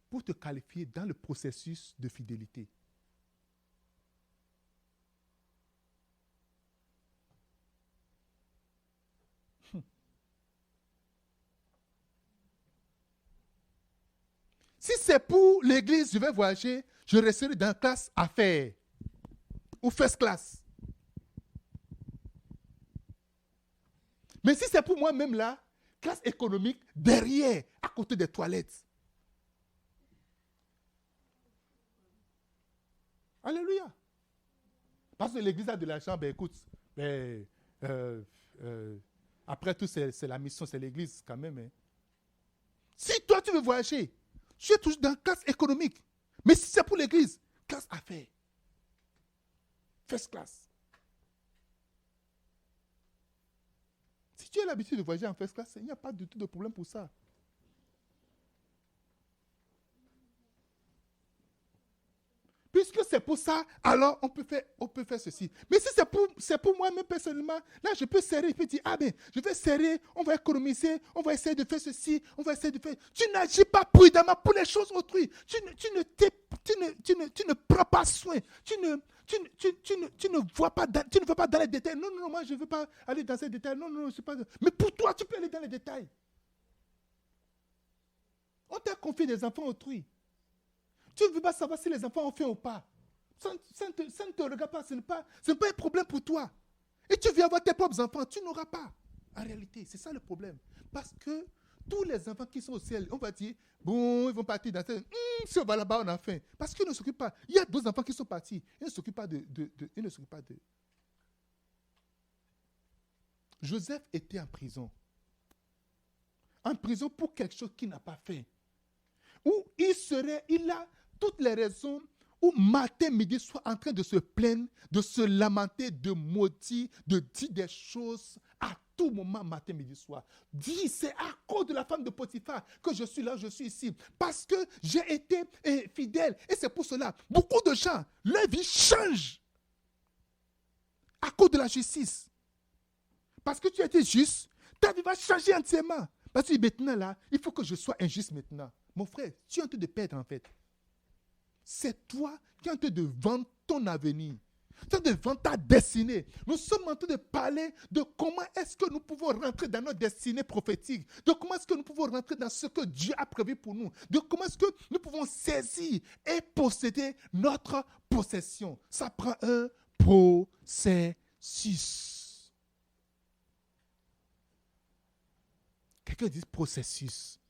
pour te qualifier dans le processus de fidélité. Si c'est pour l'église, je vais voyager, je resterai dans la classe affaires ou first class. Mais si c'est pour moi-même là, classe économique, derrière, à côté des toilettes. Alléluia. Parce que l'église a de l'argent, ben écoute, après tout, c'est la mission, c'est l'église quand même. Hein. Si toi, tu veux voyager, tu es toujours dans la classe économique. Mais si c'est pour l'église, classe affaires. First class. Si tu as l'habitude de voyager en first class, il n'y a pas du tout de problème pour ça. Puisque c'est pour ça, alors on peut faire ceci. Mais si c'est pour moi-même personnellement, là je peux serrer, je peux dire, ah ben, je vais serrer, on va économiser, on va essayer de faire ceci, on va essayer de faire... Tu n'agis pas prudemment pour les choses autrui. Tu ne prends pas soin. Tu ne vois pas, tu ne vas pas dans les détails. Non, moi je ne veux pas aller dans ces détails. Non, c'est pas... Mais pour toi, tu peux aller dans les détails. On t'a confié des enfants autrui. Tu ne veux pas savoir si les enfants ont faim ou pas. Ça ne te regarde pas. Ce n'est pas un problème pour toi. Et tu viens avoir tes propres enfants, tu n'auras pas. En réalité, c'est ça le problème. Parce que tous les enfants qui sont au ciel, on va dire, bon, ils vont partir dans cette... si on va là-bas, on a faim. Parce qu'ils ne s'occupent pas. Il y a d'autres enfants qui sont partis. Ils ne s'occupent pas ils ne s'occupent pas de... Joseph était en prison. En prison pour quelque chose qu'il n'a pas fait. Où il a toutes les raisons où matin, midi, soir en train de se plaindre, de se lamenter, de maudire, de dire des choses à tout moment, matin, midi, soir. Dis, c'est à cause de la femme de Potiphar que je suis là, je suis ici. Parce que j'ai été fidèle. Et c'est pour cela, beaucoup de gens, leur vie change à cause de la justice. Parce que tu as été juste, ta vie va changer entièrement. Parce que maintenant, là, il faut que je sois injuste maintenant. Mon frère, tu es en train de perdre en fait. C'est toi qui es en train de vendre ton avenir. Tu es en train de vendre ta destinée. Nous sommes en train de parler de comment est-ce que nous pouvons rentrer dans notre destinée prophétique. De comment est-ce que nous pouvons rentrer dans ce que Dieu a prévu pour nous. De comment est-ce que nous pouvons saisir et posséder notre possession. Ça prend un processus. Quelqu'un dit processus.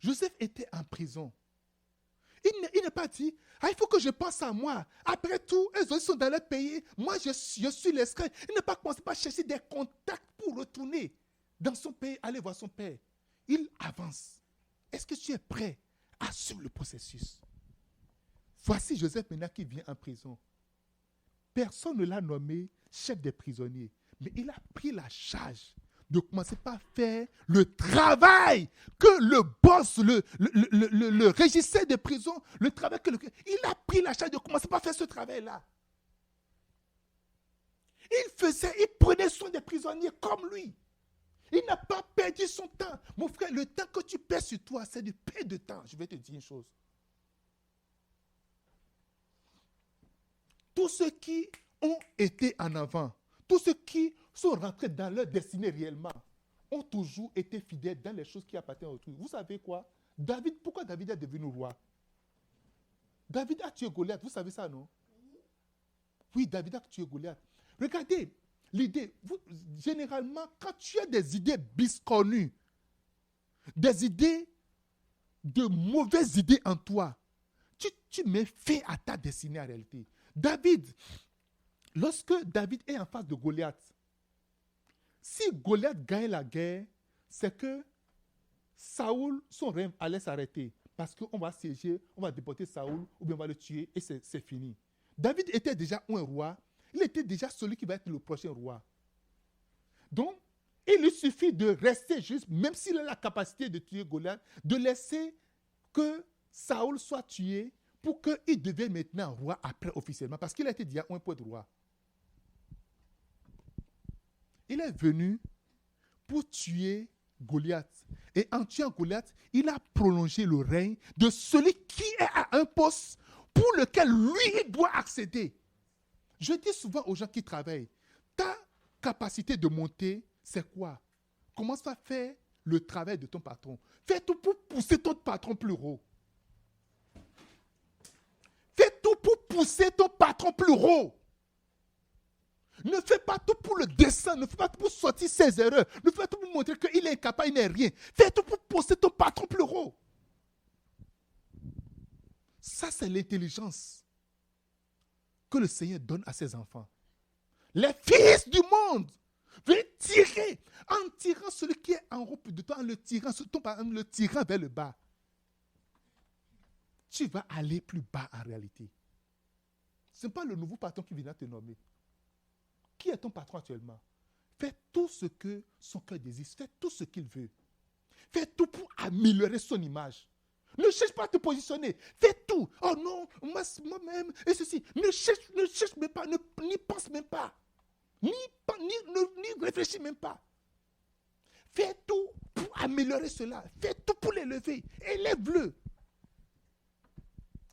Joseph était en prison. Il n'a pas dit, il faut que je pense à moi. Après tout, eux aussi sont dans leur pays. Moi, je suis l'esclave. Il n'a pas commencé par chercher des contacts pour retourner dans son pays, aller voir son père. Il avance. Est-ce que tu es prêt à suivre le processus? Voici Joseph maintenant qui vient en prison. Personne ne l'a nommé chef des prisonniers. Mais il a pris la charge de commencer par faire le travail que le boss, le régisseur de prison, le travail que il a pris la charge de commencer par faire ce travail-là. Il prenait soin des prisonniers comme lui. Il n'a pas perdu son temps. Mon frère, le temps que tu perds sur toi, c'est du perte de temps. Je vais te dire une chose. Tous ceux qui ont été en avant, tous ceux qui sont rentrés dans leur destinée réellement, ont toujours été fidèles dans les choses qui appartiennent à autrui. Vous savez quoi? Pourquoi David est devenu roi? David a tué Goliath, vous savez ça, non? Oui, David a tué Goliath. Regardez l'idée. Généralement, quand tu as des idées biscornues, des idées de mauvaises idées en toi, tu mets fin à ta destinée en réalité. Lorsque David est en face de Goliath, si Goliath gagne la guerre, c'est que Saoul, son règne allait s'arrêter. Parce qu'on va siéger, on va déporter Saoul, ou bien on va le tuer, et c'est fini. David était déjà un roi. Il était déjà celui qui va être le prochain roi. Donc, il lui suffit de rester juste, même s'il a la capacité de tuer Goliath, de laisser que Saoul soit tué pour qu'il devienne maintenant roi après officiellement. Parce qu'il a été déjà un peu de roi. Il est venu pour tuer Goliath. Et en tuant Goliath, il a prolongé le règne de celui qui est à un poste pour lequel lui, il doit accéder. Je dis souvent aux gens qui travaillent, ta capacité de monter, c'est quoi? Commence à faire le travail de ton patron. Fais tout pour pousser ton patron plus haut. Fais tout pour pousser ton patron plus haut. Ne fais pas tout pour le descendre, ne fais pas tout pour sortir ses erreurs, ne fais pas tout pour montrer qu'il est incapable, il n'est rien. Fais tout pour pousser ton patron plus haut. Ça, c'est l'intelligence que le Seigneur donne à ses enfants. Les fils du monde veulent tirer. En tirant celui qui est en haut de toi, en le tirant vers le bas, tu vas aller plus bas en réalité. Ce n'est pas le nouveau patron qui viendra te nommer. Qui est ton patron actuellement? Fais tout ce que son cœur désire. Fais tout ce qu'il veut. Fais tout pour améliorer son image. Ne cherche pas à te positionner. Fais tout. Oh non, moi-même, et ceci. Ne cherche même pas, n'y pense même pas. Ni réfléchis même pas. Fais tout pour améliorer cela. Fais tout pour l'élever. Élève-le.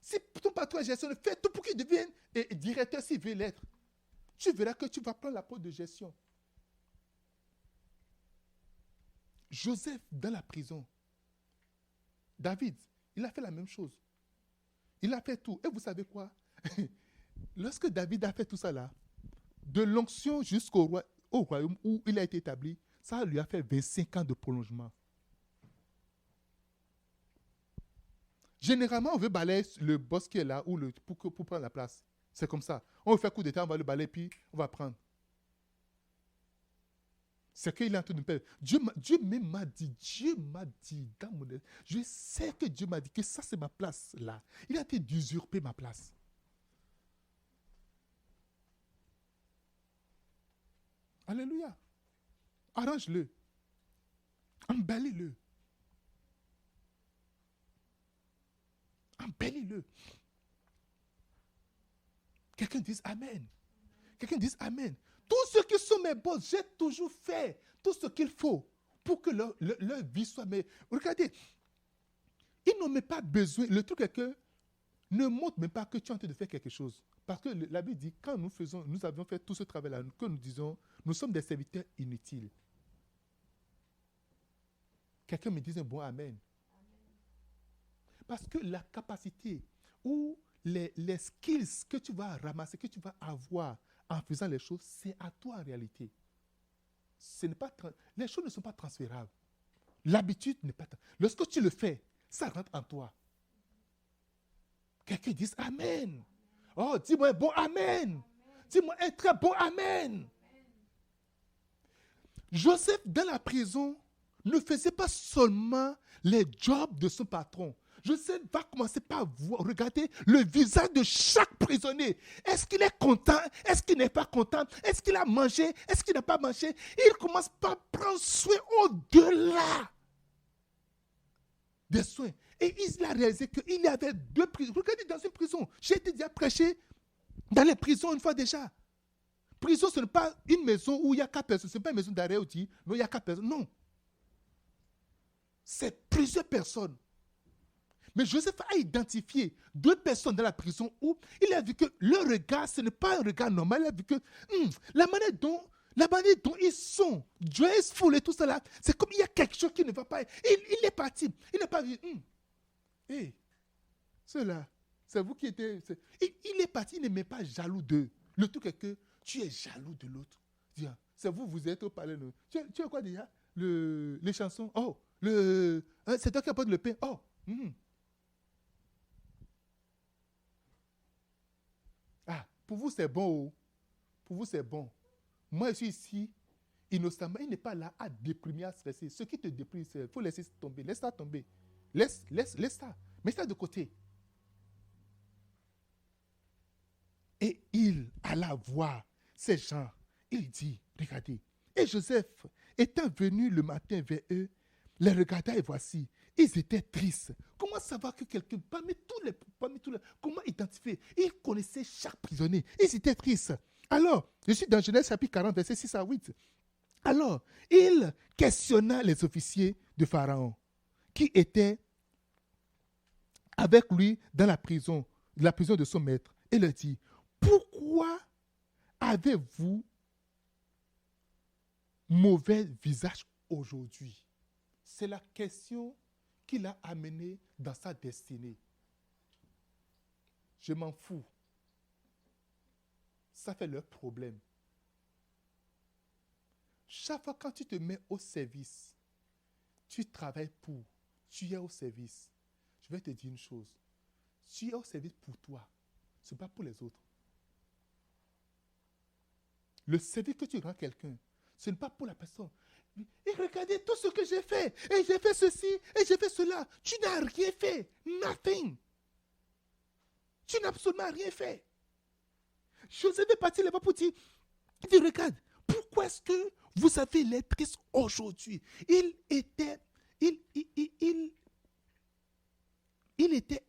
Si ton patron est gestionnaire, fais tout pour qu'il devienne directeur s'il veut l'être. Tu verras que tu vas prendre la peau de gestion. Joseph dans la prison. David, il a fait la même chose. Il a fait tout. Et vous savez quoi? Lorsque David a fait tout ça là, de l'onction jusqu'au royaume où il a été établi, ça lui a fait 25 ans de prolongement. Généralement, on veut balayer le boss qui est là pour prendre la place. C'est comme ça. On veut faire coup d'état, on va le balayer, puis on va prendre. C'est qu'il est en train de me perdre. Dieu m'a dit, dans mon... Je sais que Dieu m'a dit que ça, c'est ma place là. Il a été d'usurper ma place. Alléluia. Arrange-le. Embellis-le. Embellis-le. Quelqu'un dise Amen. Quelqu'un dise Amen. Tous ceux qui sont mes boss, j'ai toujours fait tout ce qu'il faut pour que leur vie soit meilleure. Regardez, ils n'ont même pas besoin. Le truc est que ne montre même pas que tu es en train de faire quelque chose. Parce que la Bible dit, quand nous avions fait tout ce travail-là, que nous disons, nous sommes des serviteurs inutiles. Quelqu'un me dise un bon Amen. Parce que la capacité ou les skills que tu vas ramasser, que tu vas avoir en faisant les choses, c'est à toi en réalité. Les choses ne sont pas transférables. L'habitude n'est pas... Lorsque tu le fais, ça rentre en toi. Quelqu'un dit Amen. Oh, dis-moi un bon Amen. Dis-moi un très bon Amen. Joseph, dans la prison, ne faisait pas seulement les jobs de son patron. Joseph va commencer par regarder le visage de chaque prisonnier. Est-ce qu'il est content? Est-ce qu'il n'est pas content? Est-ce qu'il a mangé? Est-ce qu'il n'a pas mangé? Il commence par prendre soin au-delà des soins. Et il a réalisé qu'il y avait 2 prisons. Regardez dans une prison. J'ai été déjà prêché dans les prisons une fois déjà. Prison, ce n'est pas une maison où il y a 4 personnes. Ce n'est pas une maison d'arrêt où non, il y a 4 personnes. Non. C'est plusieurs personnes. Mais Joseph a identifié 2 personnes dans la prison où il a vu que le regard, ce n'est pas un regard normal. Il a vu que la manière dont ils sont, joyful et tout ça là, c'est comme il y a quelque chose qui ne va pas. Il est parti. Il n'a pas vu. Hey, ceux-là, c'est vous qui étiez. Il est parti, il n'est même pas jaloux d'eux. Le truc est que tu es jaloux de l'autre. C'est vous êtes au palais. Tu as quoi déjà? Les chansons. Oh, c'est toi qui apporte le pain. Oh, Ah, pour vous c'est bon. Pour vous c'est bon. Moi je suis ici, innocemment. Il n'est pas là à déprimer, à stresser. Ce qui te déprime, il faut laisser tomber. Laisse ça tomber. Laisse ça. Mets ça de côté. Et il alla voir ces gens. Il dit, regardez. Et Joseph, étant venu le matin vers eux, les regarda et voici, ils étaient tristes. Comment savoir que quelqu'un, parmi tous les, comment identifier? Ils connaissaient chaque prisonnier. Ils étaient tristes. Alors, je suis dans Genèse chapitre 40, verset 6 à 8. Alors, il questionna les officiers de Pharaon qui étaient avec lui dans la prison de son maître, et leur dit, pourquoi avez-vous mauvais visage aujourd'hui? C'est la question qui l'a amené dans sa destinée. Je m'en fous. Ça fait leur problème. Chaque fois quand tu te mets au service, tu travailles pour, tu es au service. Je vais te dire une chose. Tu es au service pour toi. Ce n'est pas pour les autres. Le service que tu rends quelqu'un, ce n'est pas pour la personne. Et regardez tout ce que j'ai fait. Et j'ai fait ceci, et j'ai fait cela. Tu n'as rien fait. Nothing. Tu n'as absolument rien fait. Joseph est parti là-bas pour dire, il dit, regarde, pourquoi est-ce que vous avez l'air triste aujourd'hui? Il était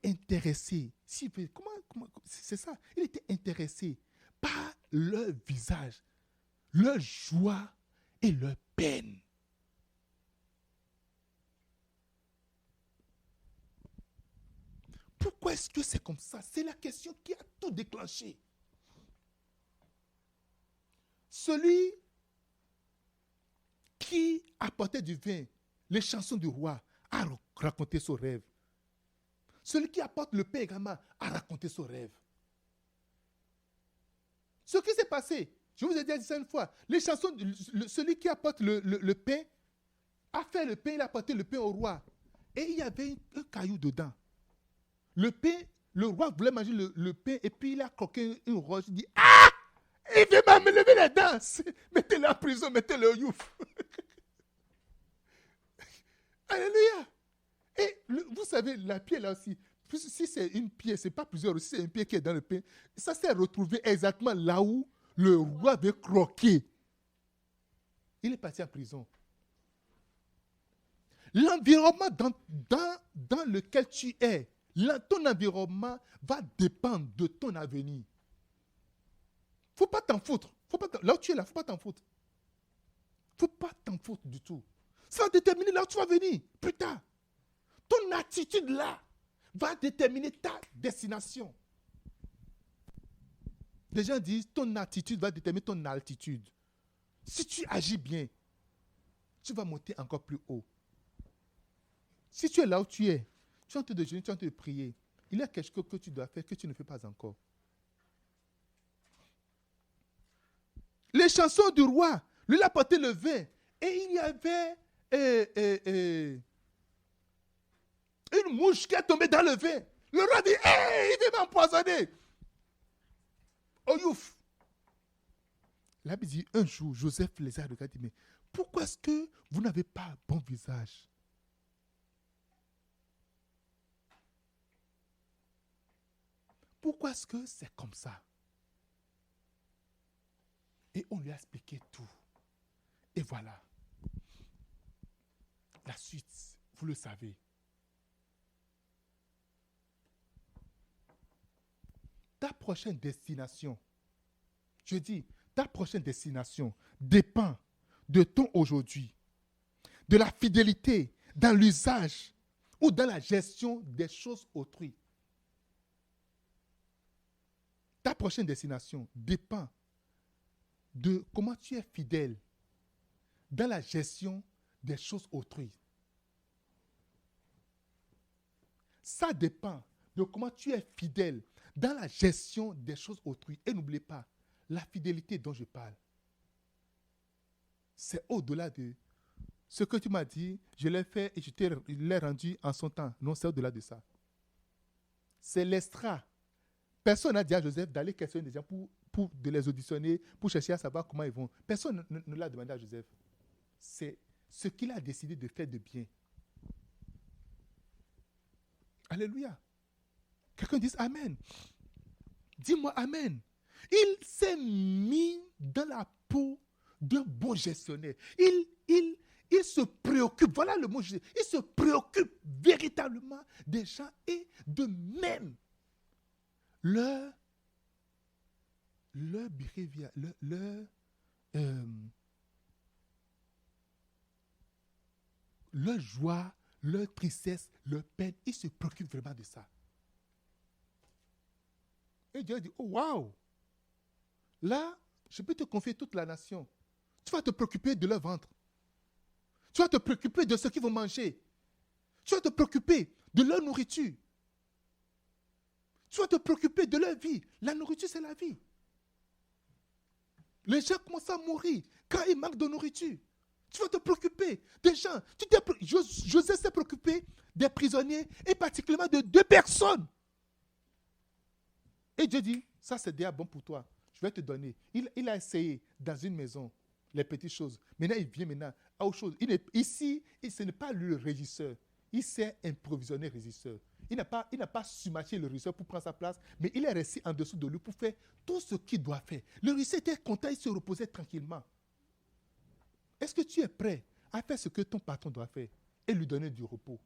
intéressé. Comment, c'est ça. Il était intéressé par leur visage, leur joie et leur peine. Pourquoi est-ce que c'est comme ça? C'est la question qui a tout déclenché. Celui qui apportait du vin, les chansons du roi, a raconté son rêve. Celui qui apporte le pain également a raconté son rêve. Ce qui s'est passé, je vous ai dit ça une fois, les chansons, celui qui apporte le pain a fait le pain, il a apporté le pain au roi. Et il y avait un caillou dedans. Le pain, le roi voulait manger le pain et puis il a croqué une roche. Il dit, ah! Il vient me lever les dents. Mettez-le en prison, mettez-le au youf. Alléluia. Et vous savez, la pierre là aussi, si c'est une pierre, ce n'est pas plusieurs, si c'est une pierre qui est dans le pain, ça s'est retrouvé exactement là où le roi avait croqué. Il est parti en prison. L'environnement dans lequel tu es, ton environnement va dépendre de ton avenir. Il ne faut pas t'en foutre. Là où tu es là, il ne faut pas t'en foutre. Il ne faut pas t'en foutre du tout. Ça va déterminer là où tu vas venir plus tard. Ton attitude là va déterminer ta destination. Les gens disent ton attitude va déterminer ton altitude. Si tu agis bien, tu vas monter encore plus haut. Si tu es là où tu es, tu es en train de jeûner, tu es en train de prier, il y a quelque chose que tu dois faire que tu ne fais pas encore. Les chansons du roi, lui il a porté le vin et il y avait une mouche qui est tombée dans le vin. Le roi dit, hey, il vient m'empoisonner. Oh youf. La Bible dit, un jour, Joseph les a regardés, mais pourquoi est-ce que vous n'avez pas un bon visage? pourquoi est-ce que c'est comme ça? Et on lui a expliqué tout. Et voilà. La suite, vous le savez. Ta prochaine destination, je dis, ta prochaine destination dépend de ton aujourd'hui, de la fidélité dans l'usage ou dans la gestion des choses autrui. Ta prochaine destination dépend de comment tu es fidèle dans la gestion des choses autrui. Ça dépend de comment tu es fidèle dans la gestion des choses autrui. Et n'oubliez pas, la fidélité dont je parle, c'est au-delà de ce que tu m'as dit, je l'ai fait et je l'ai rendu en son temps. Non, c'est au-delà de ça. C'est l'extra. Personne n'a dit à Joseph d'aller questionner des gens pour de les auditionner, pour chercher à savoir comment ils vont. Personne ne l'a demandé à Joseph. C'est ce qu'il a décidé de faire de bien. Alléluia. Quelqu'un dit Amen. Dis-moi Amen. Il s'est mis dans la peau d'un bon gestionnaire. Il se préoccupe, voilà le mot, il se préoccupe véritablement des gens et de même leur behavior, leur joie, leur tristesse, leur peine, il se préoccupe vraiment de ça. Et Dieu dit, oh waouh, là, je peux te confier toute la nation. Tu vas te préoccuper de leur ventre. Tu vas te préoccuper de ce qu'ils vont manger. Tu vas te préoccuper de leur nourriture. Tu vas te préoccuper de leur vie. La nourriture, c'est la vie. Les gens commencent à mourir quand ils manquent de nourriture. Tu vas te préoccuper des gens. José s'est préoccupé des prisonniers et particulièrement de 2 personnes. Et Dieu dit, ça c'est déjà bon pour toi. Je vais te donner. Il a essayé dans une maison les petites choses. Maintenant, il vient maintenant à autre chose. Ici, ce n'est pas lui le régisseur. Il sait improvisionner le régisseur. Il n'a pas summaché le régisseur pour prendre sa place, mais il est resté en dessous de lui pour faire tout ce qu'il doit faire. Le régisseur était content, il se reposait tranquillement. Est-ce que tu es prêt à faire ce que ton patron doit faire et lui donner du repos?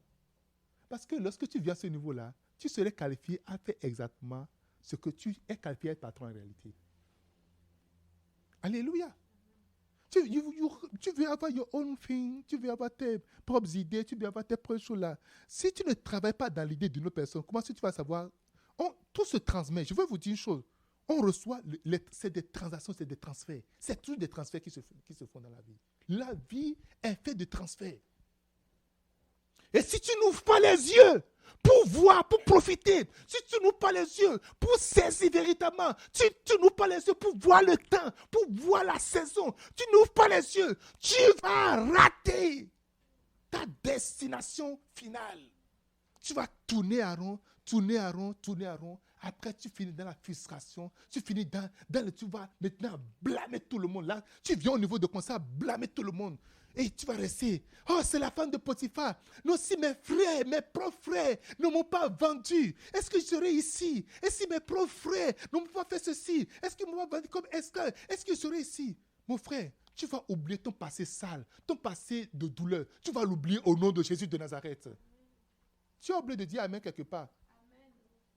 Parce que lorsque tu viens à ce niveau-là, tu serais qualifié à faire exactement ce que tu es qualifié à être patron en réalité. Alléluia. Tu veux avoir your own thing, tu veux avoir tes propres idées, tu veux avoir tes propres choses là. Si tu ne travailles pas dans l'idée d'une autre personne, comment est-ce que tu vas savoir? Tout se transmet. Je veux vous dire une chose. On reçoit, c'est des transactions, c'est des transferts. C'est toujours des transferts qui se font dans la vie. La vie est faite de transferts. Et si tu n'ouvres pas les yeux pour voir, pour profiter, si tu n'ouvres pas les yeux pour saisir véritablement, si tu n'ouvres pas les yeux pour voir le temps, pour voir la saison, tu n'ouvres pas les yeux, tu vas rater ta destination finale. Tu vas tourner à rond, tourner à rond, tourner à rond. Après, tu finis dans la frustration, tu finis tu vas maintenant blâmer tout le monde. Là, tu viens au niveau de commencer à blâmer tout le monde. Et tu vas rester. Oh, c'est la femme de Potiphar. Non, si mes frères, mes propres frères ne m'ont pas vendu, est-ce que je serai ici? Et si mes propres frères ne m'ont pas fait ceci, est-ce qu'ils m'ont vendu comme esclave? Est-ce que je serai ici? Mon frère, tu vas oublier ton passé sale, ton passé de douleur. Tu vas l'oublier au nom de Jésus de Nazareth. Tu as oublié de dire Amen quelque part.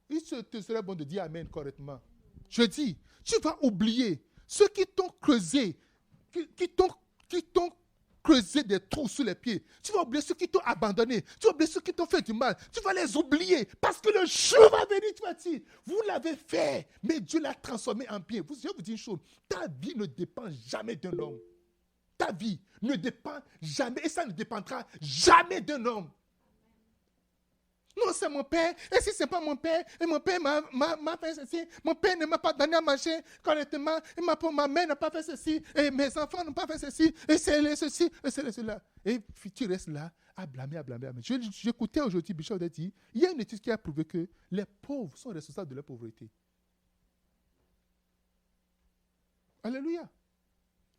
Il te serait bon de dire Amen correctement. Je dis, tu vas oublier ceux qui t'ont creusé, qui t'ont creusé des trous sous les pieds. Tu vas oublier ceux qui t'ont abandonné. Tu vas oublier ceux qui t'ont fait du mal. Tu vas les oublier parce que le jour va venir, tu vas dire, vous l'avez fait, mais Dieu l'a transformé en bien. Je vais vous dire une chose, ta vie ne dépend jamais d'un homme. Ta vie ne dépend jamais, et ça ne dépendra jamais d'un homme. Non, c'est mon père. Et si ce n'est pas mon père, et mon père m'a fait ceci, mon père ne m'a pas donné à manger correctement, et ma mère n'a pas fait ceci, et mes enfants n'ont pas fait ceci, et c'est ceci, et c'est cela. Et tu restes là à blâmer, à blâmer, à blâmer. J'écoutais aujourd'hui, Bishop a dit, il y a une étude qui a prouvé que les pauvres sont responsables de leur pauvreté. Alléluia.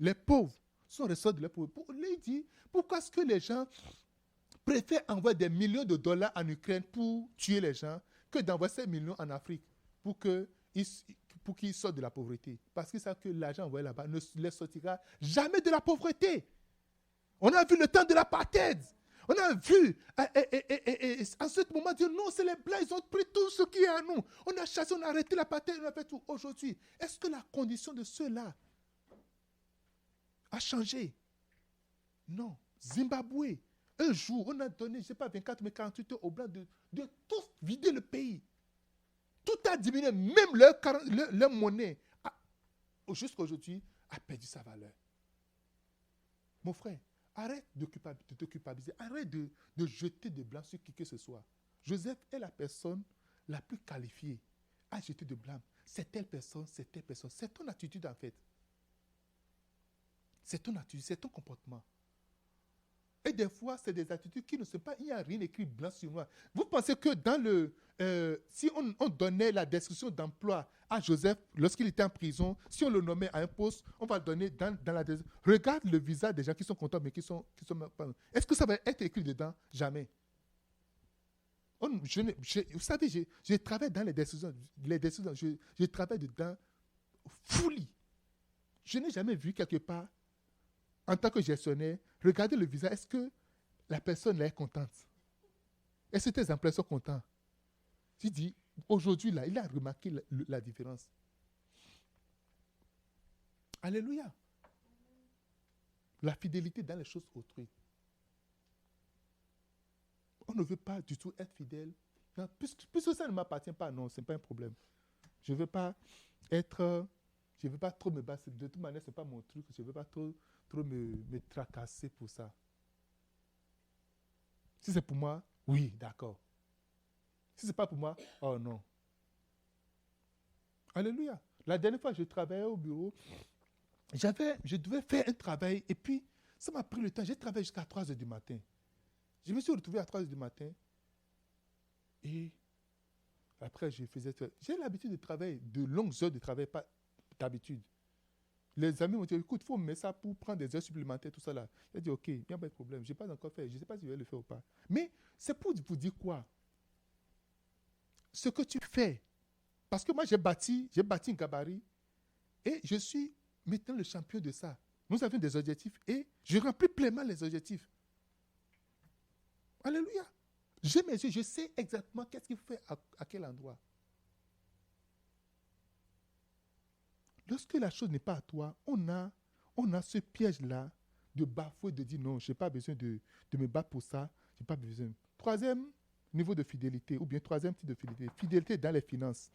Les pauvres sont responsables de leur pauvreté. Il dit, pourquoi est-ce que les gens préfèrent envoyer des millions de dollars en Ukraine pour tuer les gens que d'envoyer ces millions en Afrique pour qu'ils sortent de la pauvreté. Parce qu'ils savent que l'argent envoyé là-bas ne les sortira jamais de la pauvreté. On a vu le temps de l'apartheid. On a vu, à ce moment, dire non, c'est les Blancs, ils ont pris tout ce qui est à nous. On a chassé, on a arrêté l'apartheid, on a fait tout. Aujourd'hui, est-ce que la condition de ceux-là a changé? Non. Zimbabwe, un jour, on a donné, je ne sais pas, 24 mais 48 heures aux Blancs de tous vider le pays. Tout a diminué, même leur monnaie, jusqu'à aujourd'hui, a perdu sa valeur. Mon frère, arrête de te culpabiliser. Arrête de jeter de blâme sur qui que ce soit. Joseph est la personne la plus qualifiée à jeter de blâme. C'est telle personne, c'est telle personne. C'est ton attitude en fait. C'est ton attitude, c'est ton comportement. Et des fois, c'est des attitudes qui ne sont pas... Il n'y a rien écrit blanc sur noir. Vous pensez que dans le... si on donnait la description d'emploi à Joseph lorsqu'il était en prison, si on le nommait à un poste, on va le donner dans la description. Regarde le visage des gens qui sont contents, mais qui sont pas... Est-ce que ça va être écrit dedans? Jamais. Vous savez, je travaille dans les décisions. Je travaille dedans fully. Je n'ai jamais vu quelque part, en tant que gestionnaire, regardez le visage, est-ce que la personne là est contente? Est-ce que tes employés sont contents? Tu dis, aujourd'hui là, il a remarqué la différence. Alléluia. La fidélité dans les choses autrui. On ne veut pas du tout être fidèle. Non, puisque ça ne m'appartient pas, non, ce n'est pas un problème. Je ne veux pas trop me battre. De toute manière, ce n'est pas mon truc. Je ne veux pas trop me tracasser pour ça. Si c'est pour moi, oui, d'accord. Si ce n'est pas pour moi, oh non. Alléluia. La dernière fois, je travaillais au bureau. Je devais faire un travail et puis, ça m'a pris le temps. J'ai travaillé jusqu'à 3 heures du matin. Je me suis retrouvé à 3 heures du matin et après, j'ai l'habitude de travailler, de longues heures de travail, pas d'habitude. Les amis m'ont dit, écoute, il faut me mettre ça pour prendre des heures supplémentaires, tout ça là. J'ai dit, ok, il n'y a pas de problème, je n'ai pas encore fait, je ne sais pas si je vais le faire ou pas. Mais c'est pour vous dire quoi? Ce que tu fais, parce que moi j'ai bâti un gabarit et je suis maintenant le champion de ça. Nous avons des objectifs et je remplis pleinement les objectifs. Alléluia. J'ai mes yeux, je sais exactement qu'est-ce qu'il fait à quel endroit. Lorsque la chose n'est pas à toi, on a ce piège-là de bafouer, de dire non, je n'ai pas besoin de me battre pour ça, je n'ai pas besoin. Troisième niveau de fidélité, ou bien troisième type de fidélité, fidélité dans les finances.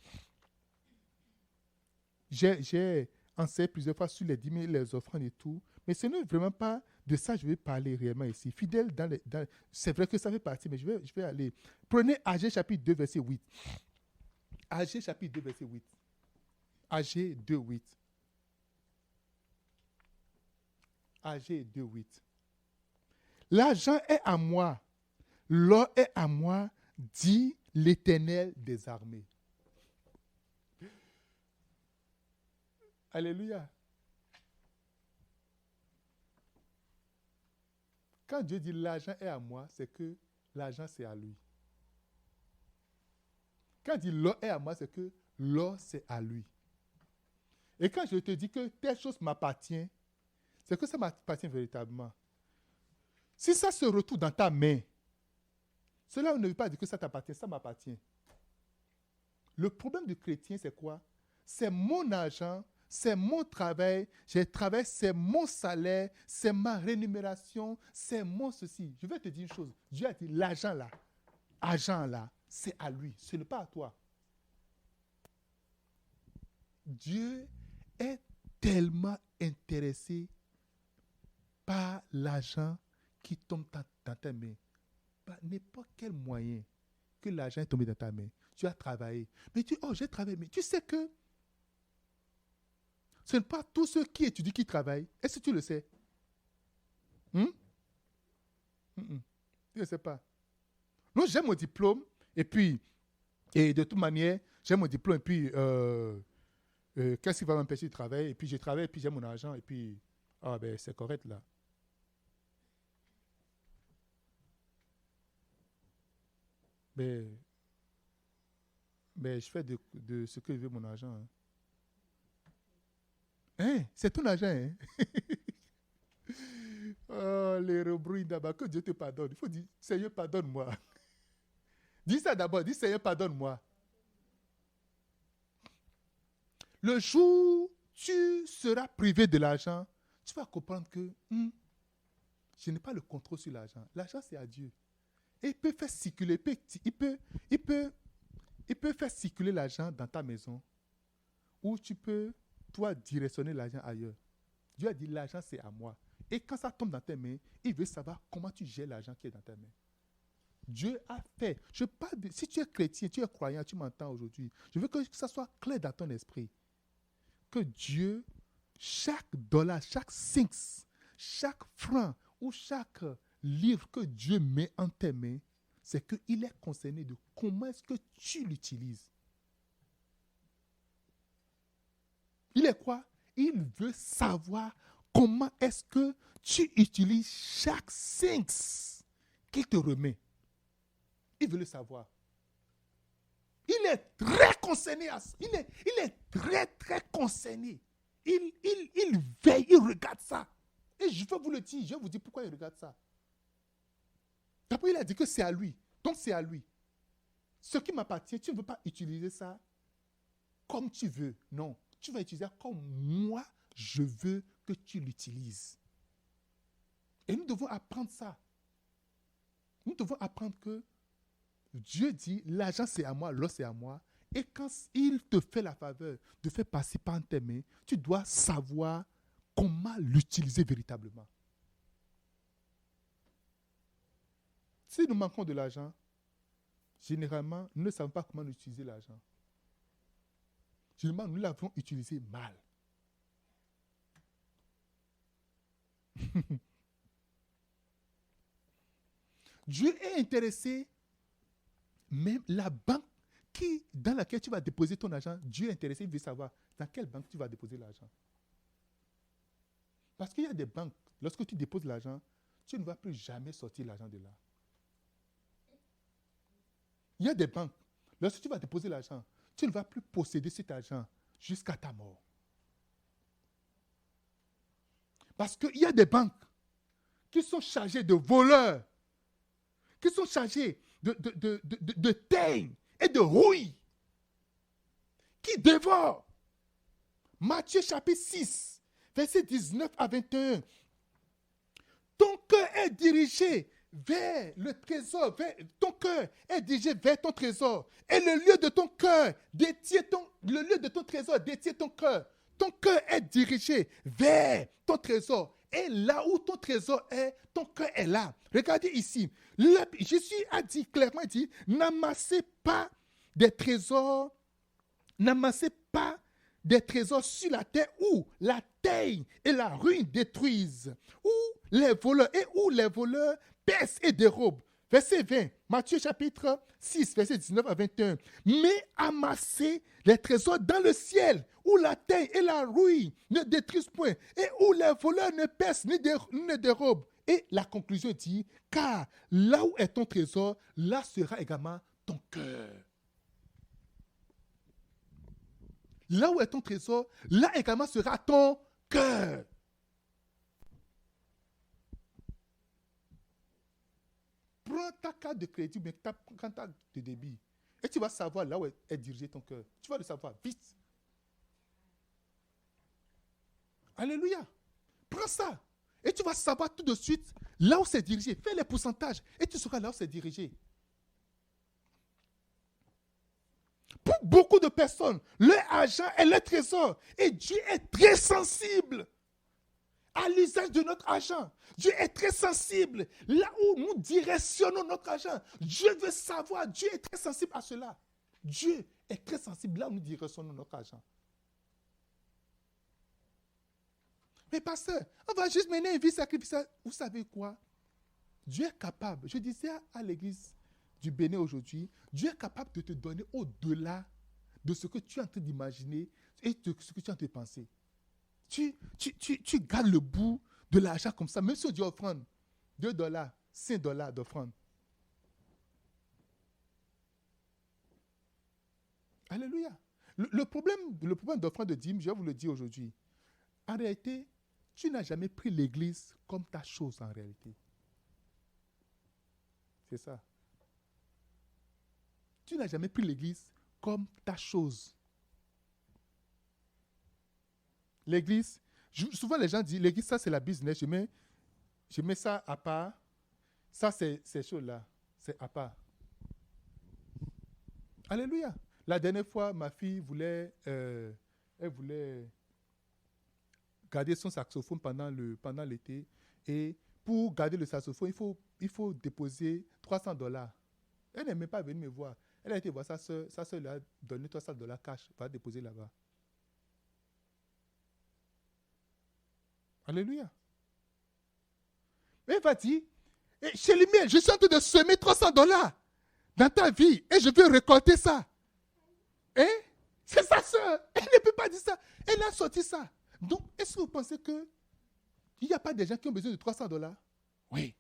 J'ai enseigné plusieurs fois sur les dîmes, les offrandes et tout, mais ce n'est vraiment pas de ça que je vais parler réellement ici. Fidèle c'est vrai que ça fait partie, mais je vais aller. Prenez Agé chapitre 2, verset 8. Agé chapitre 2, verset 8. Agé 2, 8. Agé 2, 8. L'argent est à moi, l'or est à moi, dit l'Éternel des armées. Alléluia. Quand Dieu dit l'argent est à moi, c'est que l'argent c'est à lui. Quand il dit l'or est à moi, c'est que l'or c'est à lui. Et quand je te dis que telle chose m'appartient, c'est que ça m'appartient véritablement. Si ça se retrouve dans ta main, cela ne veut pas dire que ça t'appartient, ça m'appartient. Le problème du chrétien, c'est quoi? C'est mon argent, c'est mon travail, j'ai travaillé, c'est mon salaire, c'est ma rémunération, c'est mon ceci. Je vais te dire une chose. Dieu a dit, l'argent là, c'est à lui, ce n'est pas à toi. Dieu est tellement intéressé par l'argent qui tombe dans ta main. Par n'importe quel moyen que l'argent est tombé dans ta main. Tu as travaillé. Mais j'ai travaillé. Mais tu sais que ce n'est pas tous ceux qui étudient qui travaillent. Est-ce que tu le sais? Je ne sais pas. Non, j'ai mon diplôme. Et de toute manière, j'ai mon diplôme. Et puis, qu'est-ce qui va m'empêcher de travailler? Et puis, je travaille. Et puis, j'ai mon argent. Et puis, c'est correct là. Mais je fais de ce que je veux mon argent. Hein. Hein? C'est ton argent. Hein? Oh, les rebrouilles d'abord. Que Dieu te pardonne. Il faut dire, Seigneur, pardonne-moi. Dis ça d'abord. Dis, Seigneur, pardonne-moi. Le jour où tu seras privé de l'argent, tu vas comprendre que je n'ai pas le contrôle sur l'argent. L'argent, c'est à Dieu. Et il peut faire circuler, il peut faire circuler l'argent dans ta maison, ou tu peux, toi, directionner l'argent ailleurs. Dieu a dit, l'argent, c'est à moi. Et quand ça tombe dans tes mains, il veut savoir comment tu gères l'argent qui est dans tes mains. Dieu a fait. Je parle de, si tu es chrétien, tu es croyant, tu m'entends aujourd'hui, je veux que ça soit clair dans ton esprit. Que Dieu, chaque dollar, chaque cents, chaque franc ou chaque livre que Dieu met en tes mains, c'est qu'il est concerné de comment est-ce que tu l'utilises. Il est quoi? Il veut savoir comment est-ce que tu utilises chaque cents qu'il te remet. Il veut le savoir. Il est très concerné à ça. Il est très, très concerné. Il veille, il regarde ça. Et je vais vous le dire, je vais vous dire pourquoi il regarde ça. D'abord, il a dit que c'est à lui. Donc, c'est à lui. Ce qui m'appartient, tu ne veux pas utiliser ça comme tu veux. Non. Tu vas utiliser comme moi, je veux que tu l'utilises. Et nous devons apprendre ça. Nous devons apprendre que Dieu dit, l'argent c'est à moi, l'or c'est à moi. Et quand il te fait la faveur de faire passer par tes mains, tu dois savoir comment l'utiliser véritablement. Si nous manquons de l'argent, généralement, nous ne savons pas comment utiliser l'argent. Généralement, nous l'avons utilisé mal. Dieu est intéressé, même la banque dans laquelle tu vas déposer ton argent, Dieu est intéressé, il veut savoir dans quelle banque tu vas déposer l'argent. Parce qu'il y a des banques, lorsque tu déposes l'argent, tu ne vas plus jamais sortir l'argent de là. Il y a des banques, lorsque tu vas déposer l'argent, tu ne vas plus posséder cet argent jusqu'à ta mort. Parce qu'il y a des banques qui sont chargées de voleurs, qui sont chargées de teigne et de rouille, qui dévorent. Matthieu chapitre 6, versets 19 à 21. Ton cœur est dirigé vers le trésor, ton cœur est dirigé vers ton trésor. Et le lieu de ton cœur détient ton trésor détient ton cœur. Ton cœur est dirigé vers ton trésor. Et là où ton trésor est, ton cœur est là. Regardez ici. Jésus a dit clairement, n'amassez pas des trésors sur la terre où la teigne et la ruine détruisent, où les voleurs percent et dérobent. Verset 20, Matthieu chapitre 6, verset 19 à 21. Mais amassez les trésors dans le ciel, où la teigne et la ruine ne détruisent point, et où les voleurs ne percent ni ne dérobent. Et la conclusion dit, car là où est ton trésor, là sera également ton cœur. Là où est ton trésor, là également sera ton cœur. Prends ta carte de crédit, mais ta carte de débit. Et tu vas savoir là où est dirigé ton cœur. Tu vas le savoir vite. Alléluia. Prends ça. Et tu vas savoir tout de suite là où c'est dirigé. Fais les pourcentages et tu sauras là où c'est dirigé. Pour beaucoup de personnes, leur argent est leur trésor. Et Dieu est très sensible à l'usage de notre argent. Dieu est très sensible là où nous directionnons notre argent. Dieu veut savoir, Dieu est très sensible à cela. Dieu est très sensible là où nous directionnons notre argent. Mais pasteur, on va juste mener une vie sacrificielle. Vous savez quoi? Dieu est capable. Je disais à l'église du Bénin aujourd'hui, Dieu est capable de te donner au-delà de ce que tu es en train d'imaginer et de ce que tu es en train de penser. Tu gardes le bout de l'argent comme ça, même si on dit offrande, $2, $5 d'offrande. Alléluia. Le problème d'offrande de dîme, je vais vous le dire aujourd'hui. En réalité, tu n'as jamais pris l'église comme ta chose en réalité. C'est ça. Tu n'as jamais pris l'église comme ta chose. L'église, souvent les gens disent, l'église, ça c'est la business, je mets ça à part. Ça, c'est ces choses-là, c'est à part. Alléluia. La dernière fois, ma fille elle voulait garder son saxophone pendant l'été. Et pour garder le saxophone, il faut déposer $300. Elle n'aimait pas venir me voir. Elle a été voir sa soeur lui a donné $300 cash, va déposer là-bas. Alléluia. Mais elle va dire, chez les miens, je suis en train de semer $300 dans ta vie et je veux récolter ça. Hein? C'est sa soeur. Elle ne peut pas dire ça. Elle a sorti ça. Donc, est-ce que vous pensez qu'il n'y a pas des gens qui ont besoin de $300? Oui.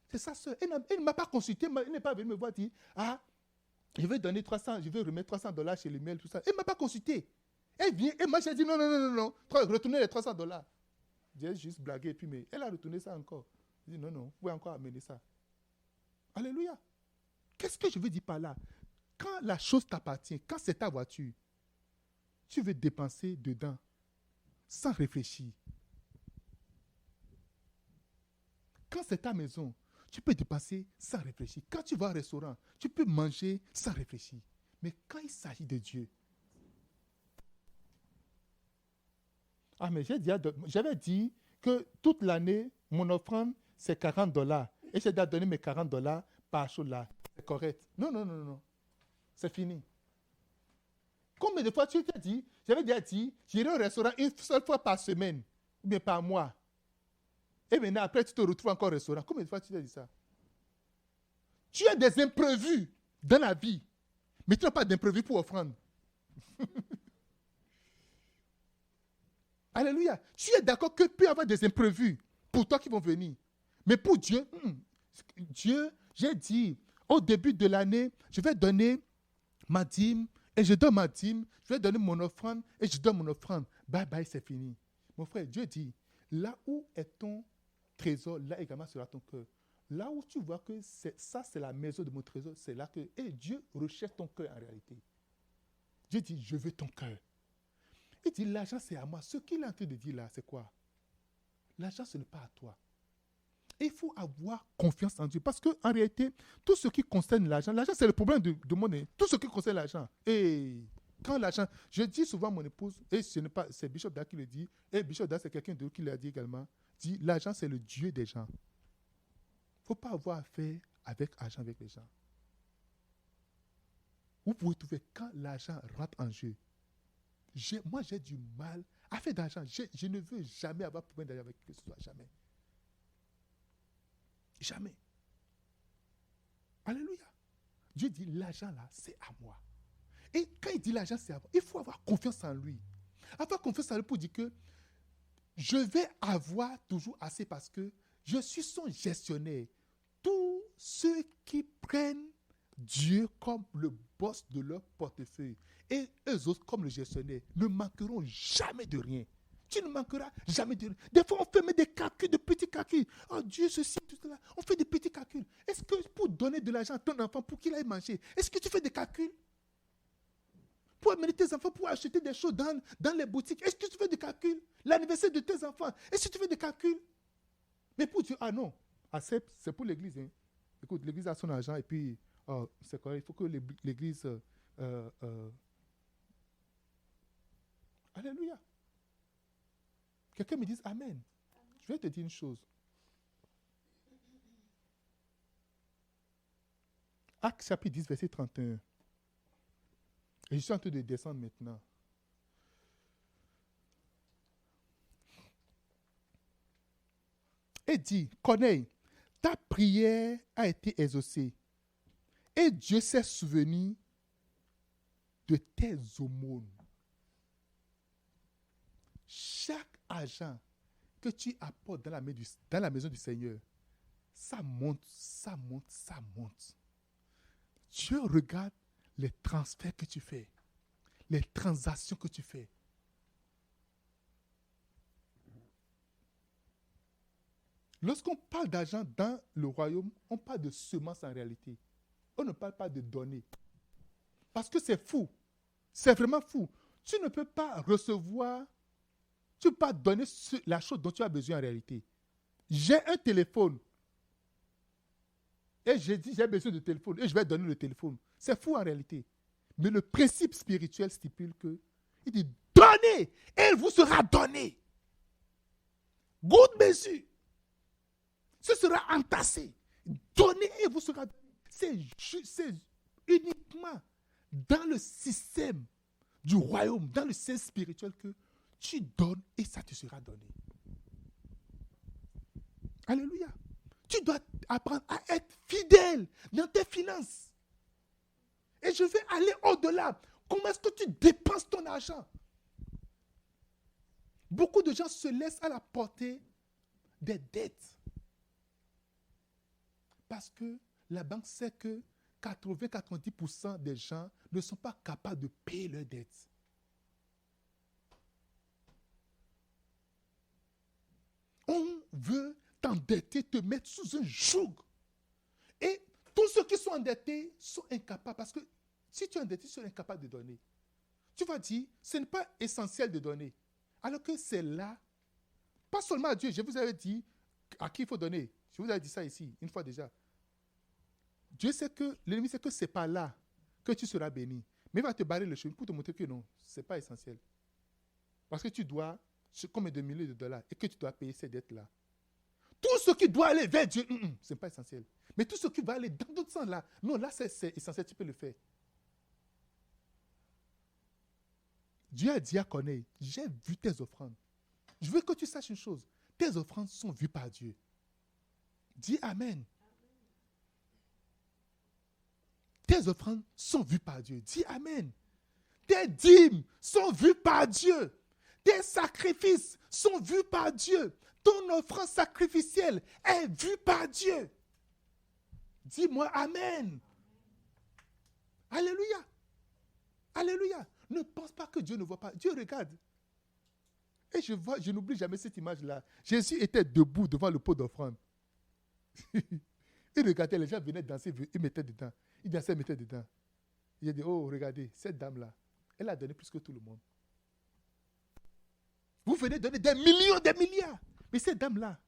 C'est sa soeur. Elle ne m'a pas consulté. Elle n'est pas venue me voir dire, je vais donner 300, je vais remettre $300 chez les miels, tout ça. Elle ne m'a pas consulté. Elle vient et moi j'ai dit non. Retournez les $300. J'ai juste blagué et puis mais elle a retourné ça encore. Je dis non, vous pouvez encore amener ça. Alléluia. Qu'est-ce que je veux dire par là? Quand la chose t'appartient, quand c'est ta voiture, tu veux dépenser dedans sans réfléchir. Quand c'est ta maison, tu peux dépenser sans réfléchir. Quand tu vas au restaurant, tu peux manger sans réfléchir. Mais quand il s'agit de Dieu, mais j'avais dit que toute l'année, mon offrande, c'est $40. Et j'ai déjà donné mes $40 par chose là. C'est correct. Non. C'est fini. Combien de fois tu t'es dit, j'avais déjà dit, j'irai au restaurant une seule fois par semaine, ou bien par mois. Et maintenant, après, tu te retrouves encore au restaurant. Combien de fois tu t'es dit ça? Tu as des imprévus dans la vie, mais tu n'as pas d'imprévus pour offrande. Alléluia. Tu es d'accord que peut y avoir des imprévus pour toi qui vont venir. Mais pour Dieu, j'ai dit, au début de l'année, je vais donner ma dîme et je donne ma dîme. Je vais donner mon offrande et je donne mon offrande. Bye bye, c'est fini. Mon frère, Dieu dit, là où est ton trésor, là également sera ton cœur. Là où tu vois que c'est la maison de mon trésor, c'est là que... Et Dieu recherche ton cœur en réalité. Dieu dit, je veux ton cœur. Il dit, l'argent c'est à moi. Ce qu'il est en train de dire là, c'est quoi? L'argent, ce n'est pas à toi. Et il faut avoir confiance en Dieu. Parce qu'en réalité, tout ce qui concerne l'argent c'est le problème de monnaie. Tout ce qui concerne l'argent. Et quand l'argent, je dis souvent à mon épouse, et ce n'est pas, c'est Bishop Da qui le dit, et Bishop Da, c'est quelqu'un d'autre qui l'a dit également, dit, l'argent, c'est le Dieu des gens. Il ne faut pas avoir affaire avec l'argent avec les gens. Vous pouvez trouver quand l'argent rentre en jeu. Moi, j'ai du mal à faire d'argent. Je ne veux jamais avoir problème d'argent avec qui que ce soit. Jamais. Jamais. Alléluia. Dieu dit, l'argent là, c'est à moi. Et quand il dit l'argent, c'est à moi, il faut avoir confiance en lui. Avoir confiance en lui pour dire que je vais avoir toujours assez parce que je suis son gestionnaire. Tous ceux qui prennent Dieu comme le boss de leur portefeuille et eux autres comme le gestionnaire ne manqueront jamais de rien. Tu ne manqueras jamais de rien. Des fois, on fait même des calculs, de petits calculs. Oh Dieu, ceci, tout cela. On fait des petits calculs. Est-ce que pour donner de l'argent à ton enfant pour qu'il aille manger, est-ce que tu fais des calculs? Pour amener tes enfants, pour acheter des choses dans les boutiques, est-ce que tu fais des calculs? L'anniversaire de tes enfants, est-ce que tu fais des calculs? Mais pour Dieu, non. C'est pour l'église. Hein. Écoute, l'église a son argent et puis, c'est correct. Il faut que l'église... Alléluia. Quelqu'un me dise Amen. Je vais te dire une chose. Actes chapitre 10, verset 31. Et je suis en train de descendre maintenant. Et dit, Corneille, ta prière a été exaucée. Et Dieu s'est souvenu de tes aumônes. Chaque argent que tu apportes dans la maison du Seigneur, ça monte. Dieu regarde les transferts que tu fais. les transactions que tu fais. Lorsqu'on parle d'argent dans le royaume, on parle de semences en réalité. On ne parle pas de données. Parce que c'est fou. C'est vraiment fou. Tu ne peux pas recevoir, tu ne peux pas donner la chose dont tu as besoin en réalité. J'ai un téléphone. Et j'ai dit, j'ai besoin de téléphone. Et je vais donner le téléphone. C'est fou en réalité. Mais le principe spirituel stipule que, il dit, donnez, et il vous sera donné. Good mesure. Ce sera entassé. Donnez et vous sera donné. C'est uniquement dans le système du royaume, dans le système spirituel que tu donnes et ça te sera donné. Alléluia. Tu dois apprendre à être fidèle dans tes finances. Et je vais aller au-delà. Comment est-ce que tu dépenses ton argent? Beaucoup de gens se laissent à la portée des dettes. Parce que la banque sait que 80-90% des gens ne sont pas capables de payer leurs dettes. On veut t'endetter, te mettre sous un joug. Et tous ceux qui sont endettés sont incapables. Parce que si tu es endetté, tu es incapable de donner. Tu vas dire, ce n'est pas essentiel de donner. Alors que c'est là, pas seulement à Dieu, je vous avais dit à qui il faut donner. Je vous avais dit ça ici, une fois déjà. Dieu sait que, l'ennemi sait que ce n'est pas là que tu seras béni. Mais il va te barrer le chemin pour te montrer que non, ce n'est pas essentiel. Parce que tu dois, combien de milliers de dollars, et que tu dois payer ces dettes-là. Tout ce qui doit aller vers Dieu, ce n'est pas essentiel. Mais tout ce qui va aller dans d'autres sens là, non, là c'est essentiel, tu peux le faire. Dieu a dit à Corneille, j'ai vu tes offrandes. Je veux que tu saches une chose, tes offrandes sont vues par Dieu. Dis Amen. Tes offrandes sont vues par Dieu. Dis Amen. Tes dîmes sont vues par Dieu. Tes sacrifices sont vus par Dieu. Ton offrande sacrificielle est vue par Dieu. Dis-moi Amen. Alléluia. Alléluia. Ne pense pas que Dieu ne voit pas. Dieu regarde. Et je n'oublie jamais cette image-là. Jésus était debout devant le pot d'offrande. Il regardait, les gens venaient danser, il mettait dedans. Il dansait, il mettait dedans. Il a dit, oh, regardez, cette dame-là, elle a donné plus que tout le monde. Vous venez donner des millions, des milliards. Mais cette dame-là,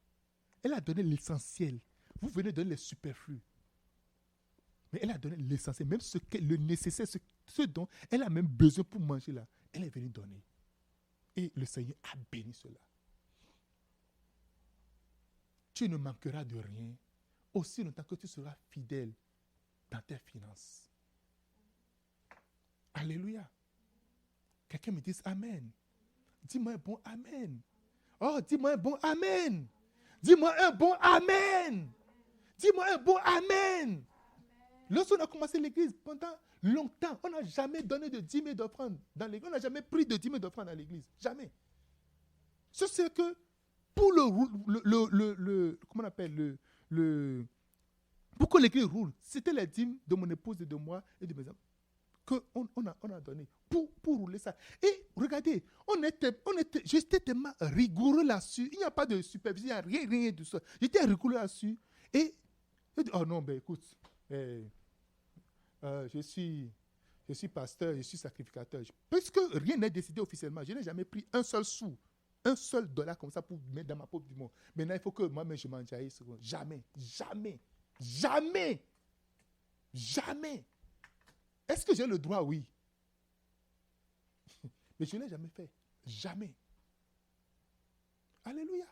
elle a donné l'essentiel. Vous venez donner les superflus. Mais elle a donné l'essentiel, même le nécessaire, ce dont elle a même besoin pour manger là. Elle est venue donner. Et le Seigneur a béni cela. Tu ne manqueras de rien aussi longtemps que tu seras fidèle dans tes finances. Alléluia. Quelqu'un me dise Amen. Dis-moi un bon Amen. Oh, dis-moi un bon Amen. Dis-moi un bon Amen. Dis-moi un bon Amen. Lorsqu'on a commencé l'église, pendant longtemps, on n'a jamais donné de 10 000 d'offrandes dans l'église. On n'a jamais pris de 10 000 d'offrandes dans l'église. Jamais. Ce c'est que pour comment on appelle, pour que l'église roule, c'était les dîmes de mon épouse et de moi et de mes enfants qu'on a donné pour rouler ça. Et regardez, j'étais tellement rigoureux là-dessus. Il n'y a pas de supervision, il n'y a rien de ça. J'étais rigoureux là-dessus. Et je dis, oh non, ben écoute, je suis pasteur, je suis sacrificateur. Puisque rien n'est décidé officiellement, je n'ai jamais pris un seul sou, un seul dollar comme ça pour mettre dans ma pauvre du monde. Maintenant, il faut que moi-même je m'enjaillisse. Jamais, jamais, jamais, jamais. Est-ce que j'ai le droit? Oui. Mais je ne l'ai jamais fait. Jamais. Alléluia.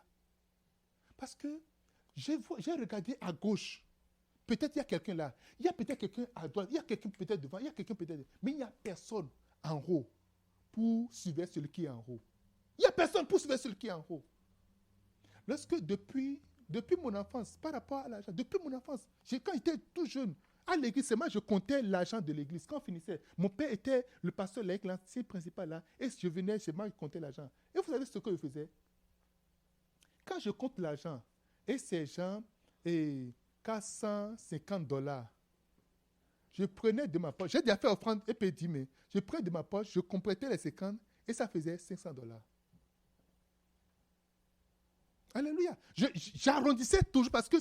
Parce que j'ai regardé à gauche. Peut-être il y a quelqu'un là. Il y a peut-être quelqu'un à droite. Il y a quelqu'un peut-être devant. Il y a quelqu'un peut-être devant. Mais il n'y a personne en haut pour suivre celui qui est en haut. Il n'y a personne pour suivre celui qui est en haut. Lorsque depuis mon enfance, par rapport à l'argent, depuis mon enfance, quand j'étais tout jeune, à l'église, c'est moi je comptais l'argent de l'église. Quand on finissait, mon père était le pasteur laïc, l'ancien principal là, et je venais, c'est moi qui comptais l'argent. Et vous savez ce que je faisais? Quand je compte l'argent, et ces gens, et $450, Je prenais de ma poche. J'ai déjà fait offrande et puis dit, mais je prenais de ma poche, je complétais les 50 et ça faisait $500. Alléluia. J'arrondissais toujours parce que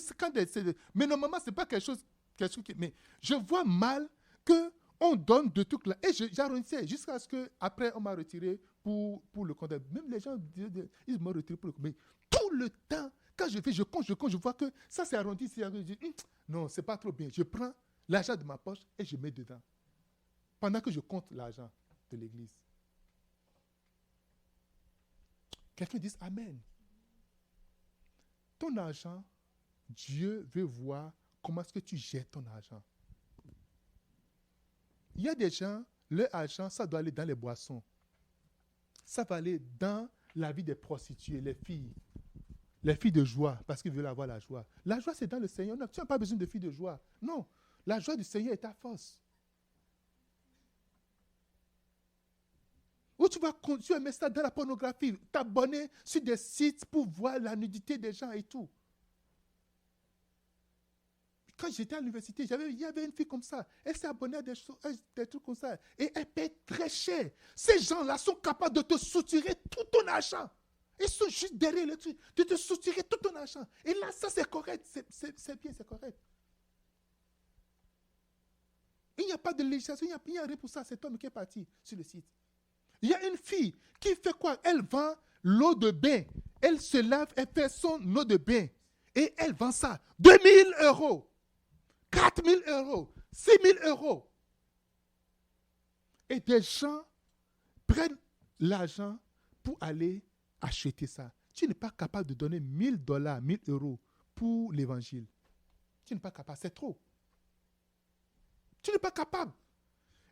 mais normalement, ce n'est pas quelque chose qui... Mais je vois mal qu'on donne de trucs là. Et j'arrondissais jusqu'à ce qu'après, on m'a retiré pour le comptable. Même les gens, ils m'ont retiré pour le comptable. Mais tout le temps, quand je fais, je compte, je vois que ça c'est arrondi. Je dis, non, c'est pas trop bien. Je prends l'argent de ma poche et je mets dedans. Pendant que je compte l'argent de l'église. Quelqu'un dit Amen. Ton argent, Dieu veut voir comment est-ce que tu gères ton argent. Il y a des gens, leur argent, ça doit aller dans les boissons. Ça va aller dans la vie des prostituées, les filles de joie, parce qu'ils veulent avoir la joie. La joie, c'est dans le Seigneur. Non, tu n'as pas besoin de filles de joie. Non, la joie du Seigneur est ta force. Ou tu vas mettre ça dans la pornographie, t'abonner sur des sites pour voir la nudité des gens et tout. Quand j'étais à l'université, il y avait une fille comme ça. Elle s'est abonnée à des trucs comme ça. Et elle paie très cher. Ces gens-là sont capables de te soutirer tout ton argent. Ils sont juste derrière le truc, de te soutirer tout ton argent. Et là, ça c'est correct. C'est bien, c'est correct. Il n'y a pas de législation, il n'y a rien pour ça. C'est homme qui est parti sur le site. Il y a une fille qui fait quoi? Elle vend l'eau de bain. Elle se lave, elle fait son eau de bain. Et elle vend ça. 2 000 €. 4 000 €. 6 000 €. Et des gens prennent l'argent pour aller acheter ça. Tu n'es pas capable de donner $1 000, 1 000 € pour l'évangile. Tu n'es pas capable. C'est trop. Tu n'es pas capable.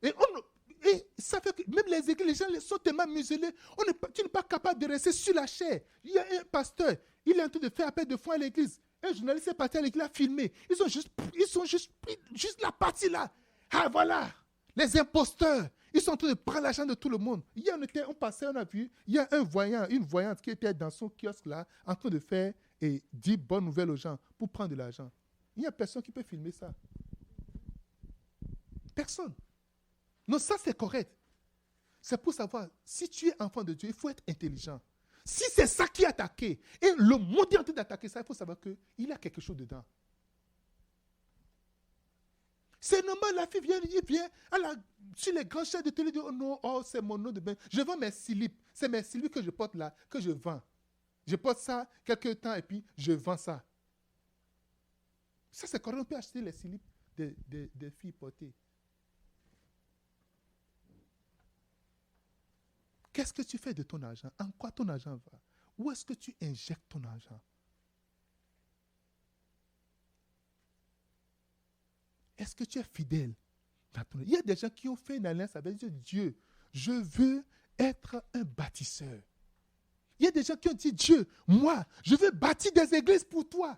Et ça fait que même les églises, les gens sont tellement muselés. Tu n'es pas capable de rester sur la chair. Il y a un pasteur, il est en train de faire appel de fonds à l'église. Un journaliste est parti à l'église, il a filmé. Ils ont juste pris la partie là. Ah voilà, les imposteurs. Ils sont en train de prendre l'argent de tout le monde. Hier, on passait, on a vu, il y a une voyante qui était dans son kiosque là, en train de faire et dire bonne nouvelle aux gens pour prendre de l'argent. Il n'y a personne qui peut filmer ça. Personne. Non, ça c'est correct. C'est pour savoir, si tu es enfant de Dieu, il faut être intelligent. Si c'est ça qui est attaqué, et le monde est en train d'attaquer ça, il faut savoir qu'il y a quelque chose dedans. C'est normal, la fille vient sur les grands chaînes de télé, dit, oh non, c'est mon nom de bain. Je vends mes slips. C'est mes slips que je porte là, que je vends. Je porte ça quelques temps et puis je vends ça. Ça, c'est correct, on peut acheter les slips des filles portées. Qu'est-ce que tu fais de ton argent? En quoi ton argent va? Où est-ce que tu injectes ton argent? Est-ce que tu es fidèle? Il y a des gens qui ont fait une alliance avec Dieu. Je veux être un bâtisseur. Il y a des gens qui ont dit, Dieu, moi, je veux bâtir des églises pour toi.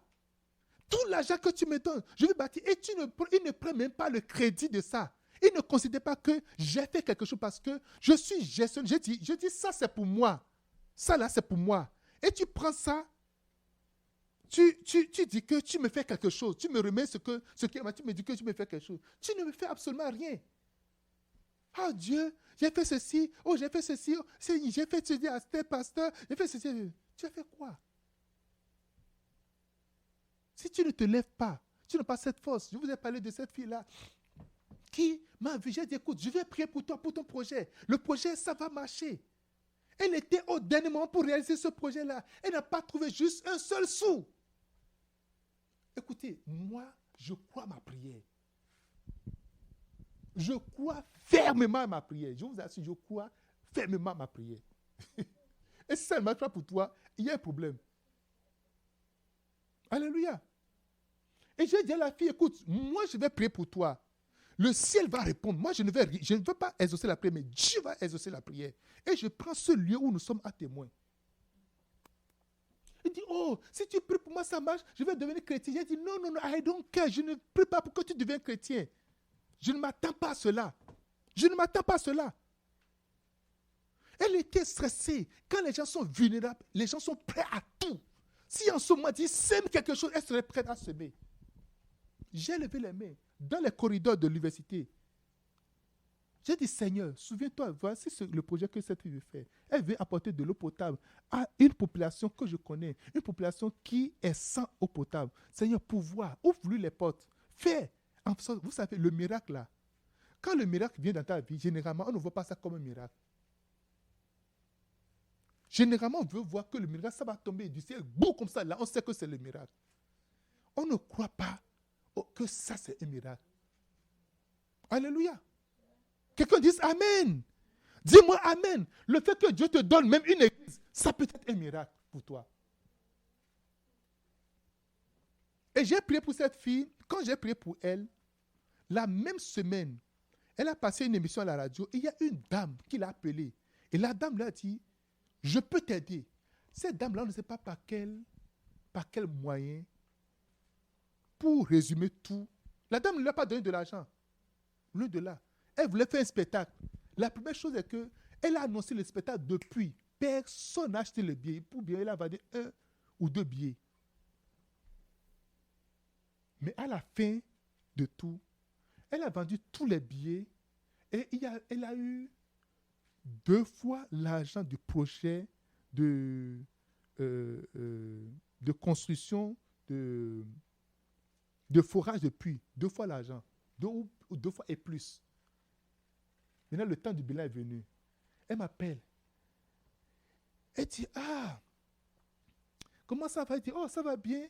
Tout l'argent que tu me donnes, je veux bâtir. Et il ne prend même pas le crédit de ça. Il ne considère pas que j'ai fait quelque chose parce que je suis gestionnaire. Je dis ça c'est pour moi. Ça là c'est pour moi. Et tu prends ça, tu dis que tu me fais quelque chose. Tu me remets tu me dis que tu me fais quelque chose. Tu ne me fais absolument rien. Oh Dieu, j'ai fait ceci. Oh, j'ai fait ceci. Oh, j'ai fait ceci à tel pasteur. J'ai fait ceci. Tu as fait quoi? Si tu ne te lèves pas, tu n'as pas cette force. Je vous ai parlé de cette fille-là qui m'a vu. J'ai dit, écoute, je vais prier pour toi, pour ton projet. Le projet, ça va marcher. Elle était au dernier moment pour réaliser ce projet-là. Elle n'a pas trouvé juste un seul sou. Écoutez, moi, je crois à ma prière. Je crois fermement à ma prière. Je vous assure, je crois fermement à ma prière. Et si ça ne marche pas pour toi, il y a un problème. Alléluia. Et je dis à la fille, écoute, moi je vais prier pour toi. Le ciel va répondre. Moi je ne veux pas exaucer la prière, mais Dieu va exaucer la prière. Et je prends ce lieu où nous sommes à témoin. Il dit, oh, si tu pries pour moi, ça marche, je vais devenir chrétien. J'ai dit, non, I don't care. Je ne prie pas pour que tu deviennes chrétien. Je ne m'attends pas à cela. Je ne m'attends pas à cela. Elle était stressée. Quand les gens sont vulnérables, les gens sont prêts à tout. Si en ce moment, ils sèment quelque chose, elle serait prête à semer. J'ai levé les mains. dans les corridors de l'université. J'ai dit, Seigneur, souviens-toi, voici le projet que cette fille veut faire. Elle veut apporter de l'eau potable à une population que je connais, une population qui est sans eau potable. Seigneur, pouvoir, ouvre-lui les portes. Fais. Vous savez, le miracle là, quand le miracle vient dans ta vie, généralement, on ne voit pas ça comme un miracle. Généralement, on veut voir que le miracle, ça va tomber du ciel, boum, comme ça, là, on sait que c'est le miracle. On ne croit pas que ça, c'est un miracle. Alléluia. Quelqu'un dise Amen. Dis-moi Amen. Le fait que Dieu te donne même une église, ça peut être un miracle pour toi. Et j'ai prié pour cette fille. Quand j'ai prié pour elle, la même semaine, elle a passé une émission à la radio et il y a une dame qui l'a appelée. Et la dame lui a dit, je peux t'aider. Cette dame-là, on ne sait pas par quel moyen, pour résumer tout. La dame ne lui a pas donné de l'argent. Loin de là. Elle voulait faire un spectacle. La première chose est qu'elle a annoncé le spectacle depuis. Personne n'a acheté le billet. Pour bien, elle a vendu 1 ou 2 billets. Mais à la fin de tout, elle a vendu tous les billets et elle a eu 2 fois l'argent du projet de construction de forage de puits. 2 fois l'argent. 2 fois et plus. Maintenant, le temps du bilan est venu. Elle m'appelle. Elle dit, comment ça va? Elle dit, ça va bien.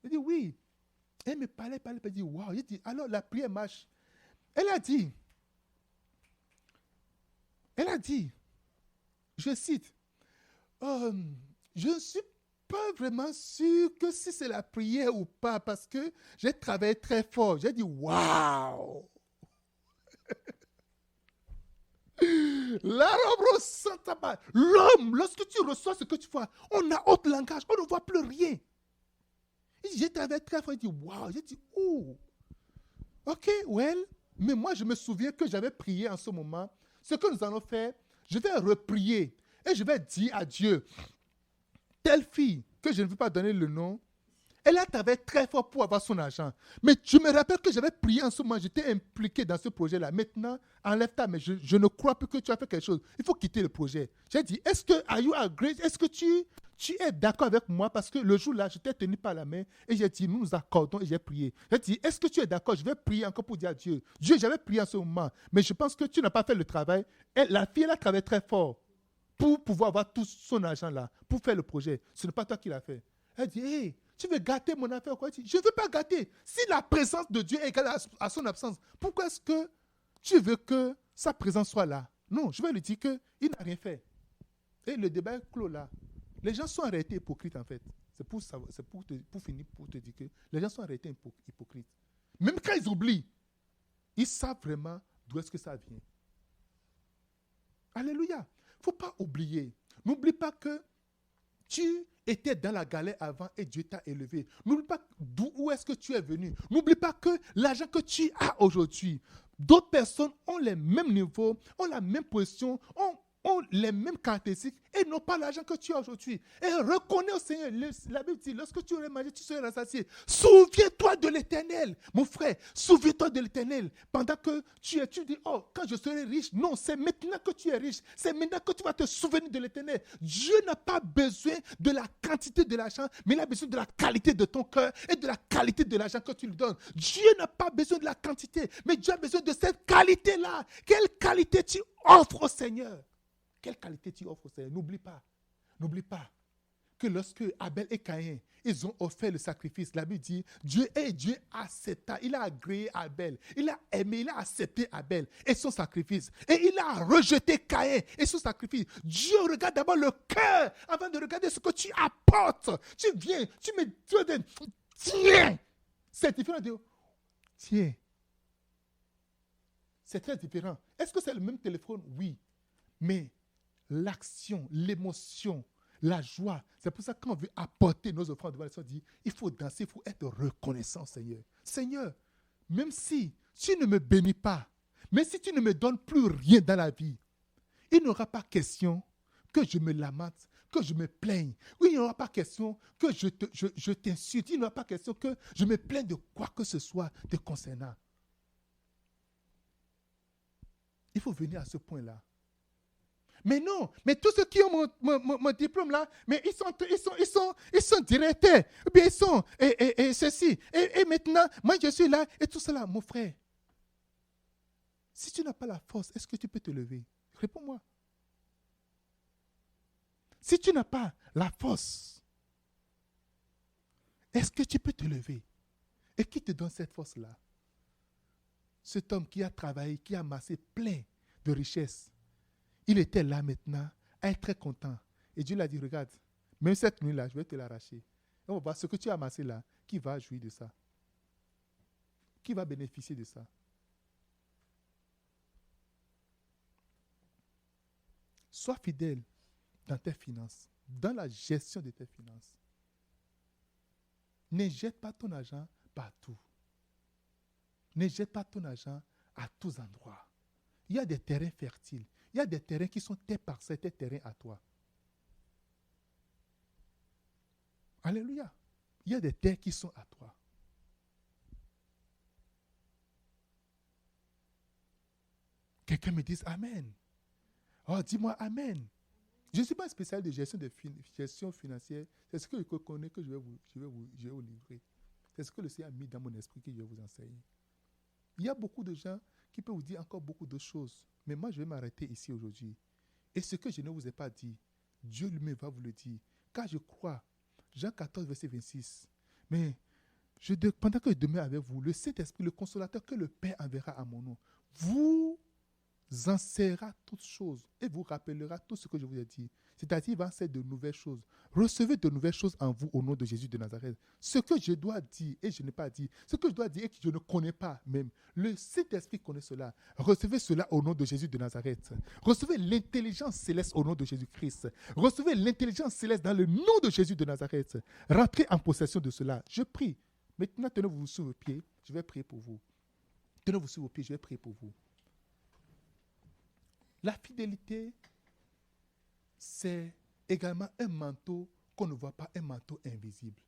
Elle dit, oui. Elle me parlait, elle dit, waouh. Elle dit, alors la prière marche. Elle a dit, je cite, je ne suis pas vraiment sûr que si c'est la prière ou pas, parce que j'ai travaillé très fort. J'ai dit, waouh. L'homme, lorsque tu reçois ce que tu vois, on a autre langage, on ne voit plus rien. J'ai travaillé très fort, j'ai dit, waouh, j'ai dit, oh, ok, well, mais moi je me souviens que j'avais prié en ce moment. Ce que nous allons faire, je vais reprier et je vais dire à Dieu, telle fille, que je ne veux pas donner le nom, elle a travaillé très fort pour avoir son argent. Mais je me rappelle que j'avais prié en ce moment, j'étais impliqué dans ce projet-là. Maintenant, enlève ta main, je ne crois plus que tu as fait quelque chose. Il faut quitter le projet. J'ai dit, est-ce que tu es d'accord avec moi? Parce que le jour-là, je t'ai tenu par la main et j'ai dit, nous nous accordons et j'ai prié. J'ai dit, est-ce que tu es d'accord? Je vais prier encore pour dire à Dieu. Dieu, j'avais prié en ce moment, mais je pense que tu n'as pas fait le travail. La fille, elle a travaillé très fort pour pouvoir avoir tout son argent là, pour faire le projet. Ce n'est pas toi qui l'as fait. Elle dit, hey, tu veux gâter mon affaire ou quoi? Je ne veux pas gâter. Si la présence de Dieu est égale à son absence, pourquoi est-ce que tu veux que sa présence soit là? Non, je vais lui dire qu'il n'a rien fait. Et le débat est clos là. Les gens sont arrêtés hypocrites en fait. C'est pour finir pour te dire que les gens sont arrêtés hypocrites. Même quand ils oublient, ils savent vraiment d'où est-ce que ça vient. Alléluia. Il ne faut pas oublier. N'oublie pas que tu étais dans la galère avant et Dieu t'a élevé. N'oublie pas d'où est-ce que tu es venu. N'oublie pas que l'argent que tu as aujourd'hui, d'autres personnes ont les mêmes niveaux, ont la même position, ont les mêmes caractéristiques et n'ont pas l'argent que tu as aujourd'hui. Et reconnais au Seigneur. La Bible dit, lorsque tu auras mangé, tu seras rassasié. Souviens-toi de l'Éternel. Mon frère, souviens-toi de l'Éternel. Pendant que tu dis, quand je serai riche. Non, c'est maintenant que tu es riche. C'est maintenant que tu vas te souvenir de l'Éternel. Dieu n'a pas besoin de la quantité de l'argent, mais il a besoin de la qualité de ton cœur et de la qualité de l'argent que tu lui donnes. Dieu n'a pas besoin de la quantité, mais Dieu a besoin de cette qualité-là. Quelle qualité tu offres au Seigneur? Quelle qualité tu offres au Seigneur? N'oublie pas que lorsque Abel et Caïn, ils ont offert le sacrifice, la Bible dit, Dieu accepta, il a agréé Abel, il a aimé, il a accepté Abel et son sacrifice. Et il a rejeté Caïn et son sacrifice. Dieu regarde d'abord le cœur avant de regarder ce que tu apportes. Tu viens, tu me dis, tiens. C'est différent de, tiens. C'est très différent. Est-ce que c'est le même téléphone? Oui. Mais l'action, l'émotion, la joie. C'est pour ça que quand on veut apporter nos offrandes devant le Seigneur, dit, il faut danser, il faut être reconnaissant, Seigneur. Seigneur, même si tu ne me bénis pas, mais si tu ne me donnes plus rien dans la vie, il n'aura pas question que je me lamente, que je me plaigne. Oui, il n'y aura pas question que je t'insulte. Il n'y aura pas question que je me plaigne de quoi que ce soit te concernant. Il faut venir à ce point-là. Mais non, mais tous ceux qui ont mon diplôme là, mais ils sont directeurs, ou bien ils sont, et ceci, et maintenant, moi je suis là, et tout cela, mon frère. Si tu n'as pas la force, est-ce que tu peux te lever? Réponds-moi. Si tu n'as pas la force, est-ce que tu peux te lever? Et qui te donne cette force-là? Cet homme qui a travaillé, qui a amassé plein de richesses, il était là maintenant, à être très content. Et Dieu lui a dit, regarde, même cette nuit-là, je vais te l'arracher. On va voir ce que tu as amassé là, qui va jouir de ça? Qui va bénéficier de ça? Sois fidèle dans tes finances, dans la gestion de tes finances. Ne jette pas ton argent partout. Ne jette pas ton argent à tous endroits. Il y a des terrains fertiles. Il y a des terrains qui sont tes parcelles, tes terrains à toi. Alléluia. Il y a des terres qui sont à toi. Quelqu'un me dise Amen. Oh, dis-moi Amen. Je ne suis pas spécialiste de gestion financière. C'est ce que je connais que je vais vous livrer. C'est ce que le Seigneur a mis dans mon esprit que je vais vous enseigner. Il y a beaucoup de gens qui peuvent vous dire encore beaucoup de choses. Mais moi, je vais m'arrêter ici aujourd'hui. Et ce que je ne vous ai pas dit, Dieu lui-même va vous le dire. Car je crois, Jean 14, verset 26, mais pendant que je demeure avec vous, le Saint-Esprit, le consolateur que le Père enverra à mon nom, vous enseignera toutes choses et vous rappellera tout ce que je vous ai dit. C'est-à-dire, il va enseigner de nouvelles choses. Recevez de nouvelles choses en vous au nom de Jésus de Nazareth. Ce que je dois dire et je n'ai pas dit, ce que je dois dire et que je ne connais pas même, le Saint-Esprit connaît cela. Recevez cela au nom de Jésus de Nazareth. Recevez l'intelligence céleste au nom de Jésus-Christ. Recevez l'intelligence céleste dans le nom de Jésus de Nazareth. Rentrez en possession de cela. Je prie. Maintenant, tenez-vous sur vos pieds. Je vais prier pour vous. Tenez-vous sur vos pieds. Je vais prier pour vous. La fidélité, c'est également un manteau qu'on ne voit pas, un manteau invisible.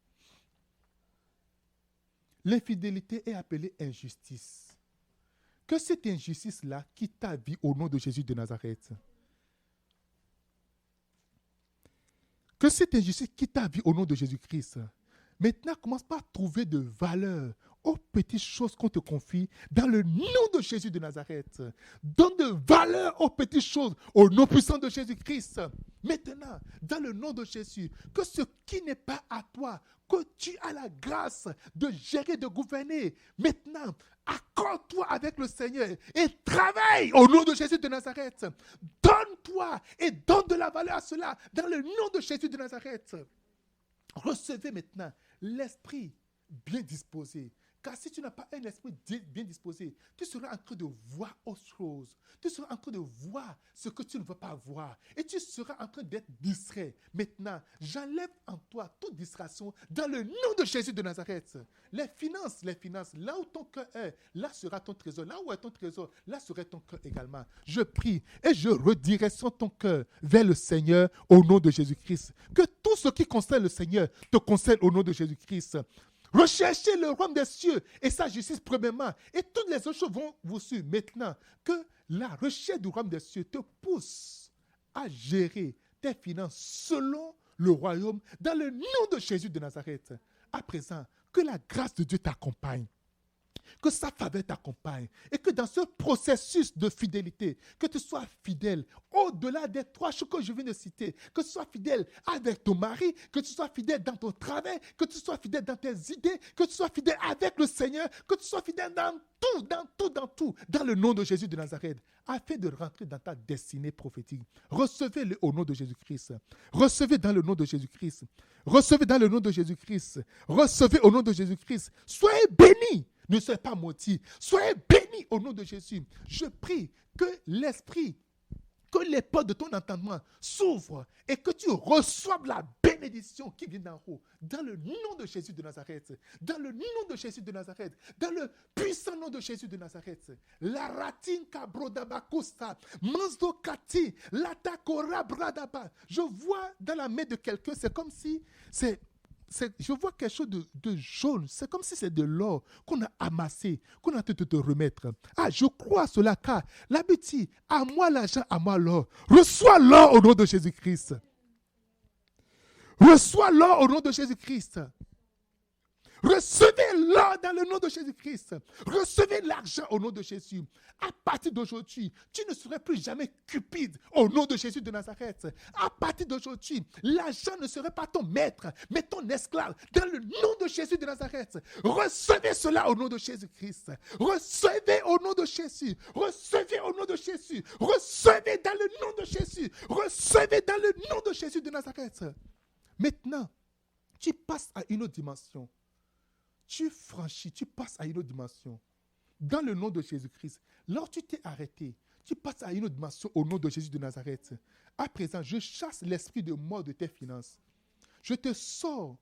L'infidélité est appelée injustice. Que cette injustice-là quitte ta vie au nom de Jésus de Nazareth. Que cette injustice quitte ta vie au nom de Jésus-Christ. Maintenant, commence par trouver de valeur aux petites choses qu'on te confie dans le nom de Jésus de Nazareth. Donne de valeur aux petites choses au nom puissant de Jésus-Christ. Maintenant, dans le nom de Jésus, que ce qui n'est pas à toi, que tu as la grâce de gérer, de gouverner. Maintenant, accorde-toi avec le Seigneur et travaille au nom de Jésus de Nazareth. Donne-toi et donne de la valeur à cela dans le nom de Jésus de Nazareth. Recevez maintenant l'esprit bien disposé. Car si tu n'as pas un esprit bien disposé, tu seras en train de voir autre chose. Tu seras en train de voir ce que tu ne veux pas voir. Et tu seras en train d'être distrait. Maintenant, j'enlève en toi toute distraction dans le nom de Jésus de Nazareth. Les finances, là où ton cœur est, là sera ton trésor. Là où est ton trésor, là serait ton cœur également. Je prie et je redirectionne ton cœur vers le Seigneur au nom de Jésus-Christ. Que tout ce qui concerne le Seigneur te concerne au nom de Jésus-Christ. Recherchez le royaume des cieux et sa justice premièrement. Et toutes les autres choses vont vous suivre. Maintenant, que la recherche du royaume des cieux te pousse à gérer tes finances selon le royaume dans le nom de Jésus de Nazareth. À présent, que la grâce de Dieu t'accompagne. Que sa faveur t'accompagne et que dans ce processus de fidélité, que tu sois fidèle au-delà des 3 choses que je viens de citer, que tu sois fidèle avec ton mari, que tu sois fidèle dans ton travail, que tu sois fidèle dans tes idées, que tu sois fidèle avec le Seigneur, que tu sois fidèle dans tout, dans le nom de Jésus de Nazareth, afin de rentrer dans ta destinée prophétique. Recevez-le au nom de Jésus-Christ. Recevez dans le nom de Jésus-Christ. Recevez dans le nom de Jésus-Christ. Recevez au nom de Jésus-Christ. Soyez bénis. Ne soyez pas maudits. Soyez bénis au nom de Jésus. Je prie que l'Esprit que les portes de ton entendement s'ouvrent et que tu reçoives la bénédiction qui vient d'en haut. Dans le nom de Jésus de Nazareth. Dans le nom de Jésus de Nazareth. Dans le puissant nom de Jésus de Nazareth. La ratin kabrodabakosta. Manzo kati. Latakora bradaba. Je vois dans la main de quelqu'un, c'est comme si je vois quelque chose de jaune. C'est comme si c'est de l'or qu'on a amassé, qu'on a te remettre. Ah, je crois à cela, car l'habitude, à moi l'argent, à moi l'or. Reçois l'or au nom de Jésus-Christ. Reçois l'or au nom de Jésus-Christ. Recevez l'or dans le nom de Jésus-Christ. Recevez l'argent au nom de Jésus. À partir d'aujourd'hui, tu ne seras plus jamais cupide au nom de Jésus de Nazareth. À partir d'aujourd'hui, l'argent ne serait pas ton maître, mais ton esclave. Dans le nom de Jésus de Nazareth, recevez cela au nom de Jésus-Christ. Recevez au nom de Jésus. Recevez au nom de Jésus. Recevez dans le nom de Jésus. Recevez dans le nom de Jésus de Nazareth. Maintenant, tu passes à une autre dimension. Tu franchis, tu passes à une autre dimension. Dans le nom de Jésus-Christ. Lorsque tu t'es arrêté, tu passes à une autre dimension au nom de Jésus de Nazareth. À présent, je chasse l'esprit de mort de tes finances. Je te sors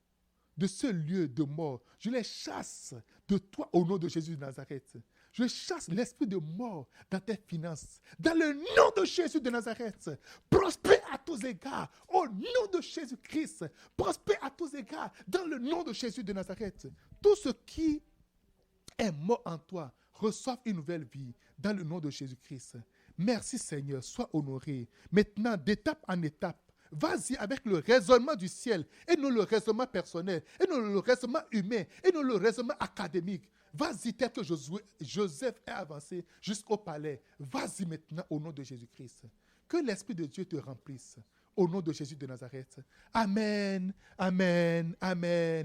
de ce lieu de mort. Je les chasse de toi au nom de Jésus de Nazareth. Je chasse l'esprit de mort dans tes finances. Dans le nom de Jésus de Nazareth. Prospère à tous égards. Au nom de Jésus-Christ. Prospère à tous égards. Dans le nom de Jésus de Nazareth. Tout ce qui est mort en toi reçoive une nouvelle vie. Dans le nom de Jésus-Christ. Merci Seigneur. Sois honoré. Maintenant, d'étape en étape. Vas-y avec le raisonnement du ciel et non le raisonnement personnel, et non le raisonnement humain, et non le raisonnement académique. Vas-y tel que Joseph est avancé jusqu'au palais. Vas-y maintenant au nom de Jésus-Christ. Que l'Esprit de Dieu te remplisse. Au nom de Jésus de Nazareth. Amen, amen, amen.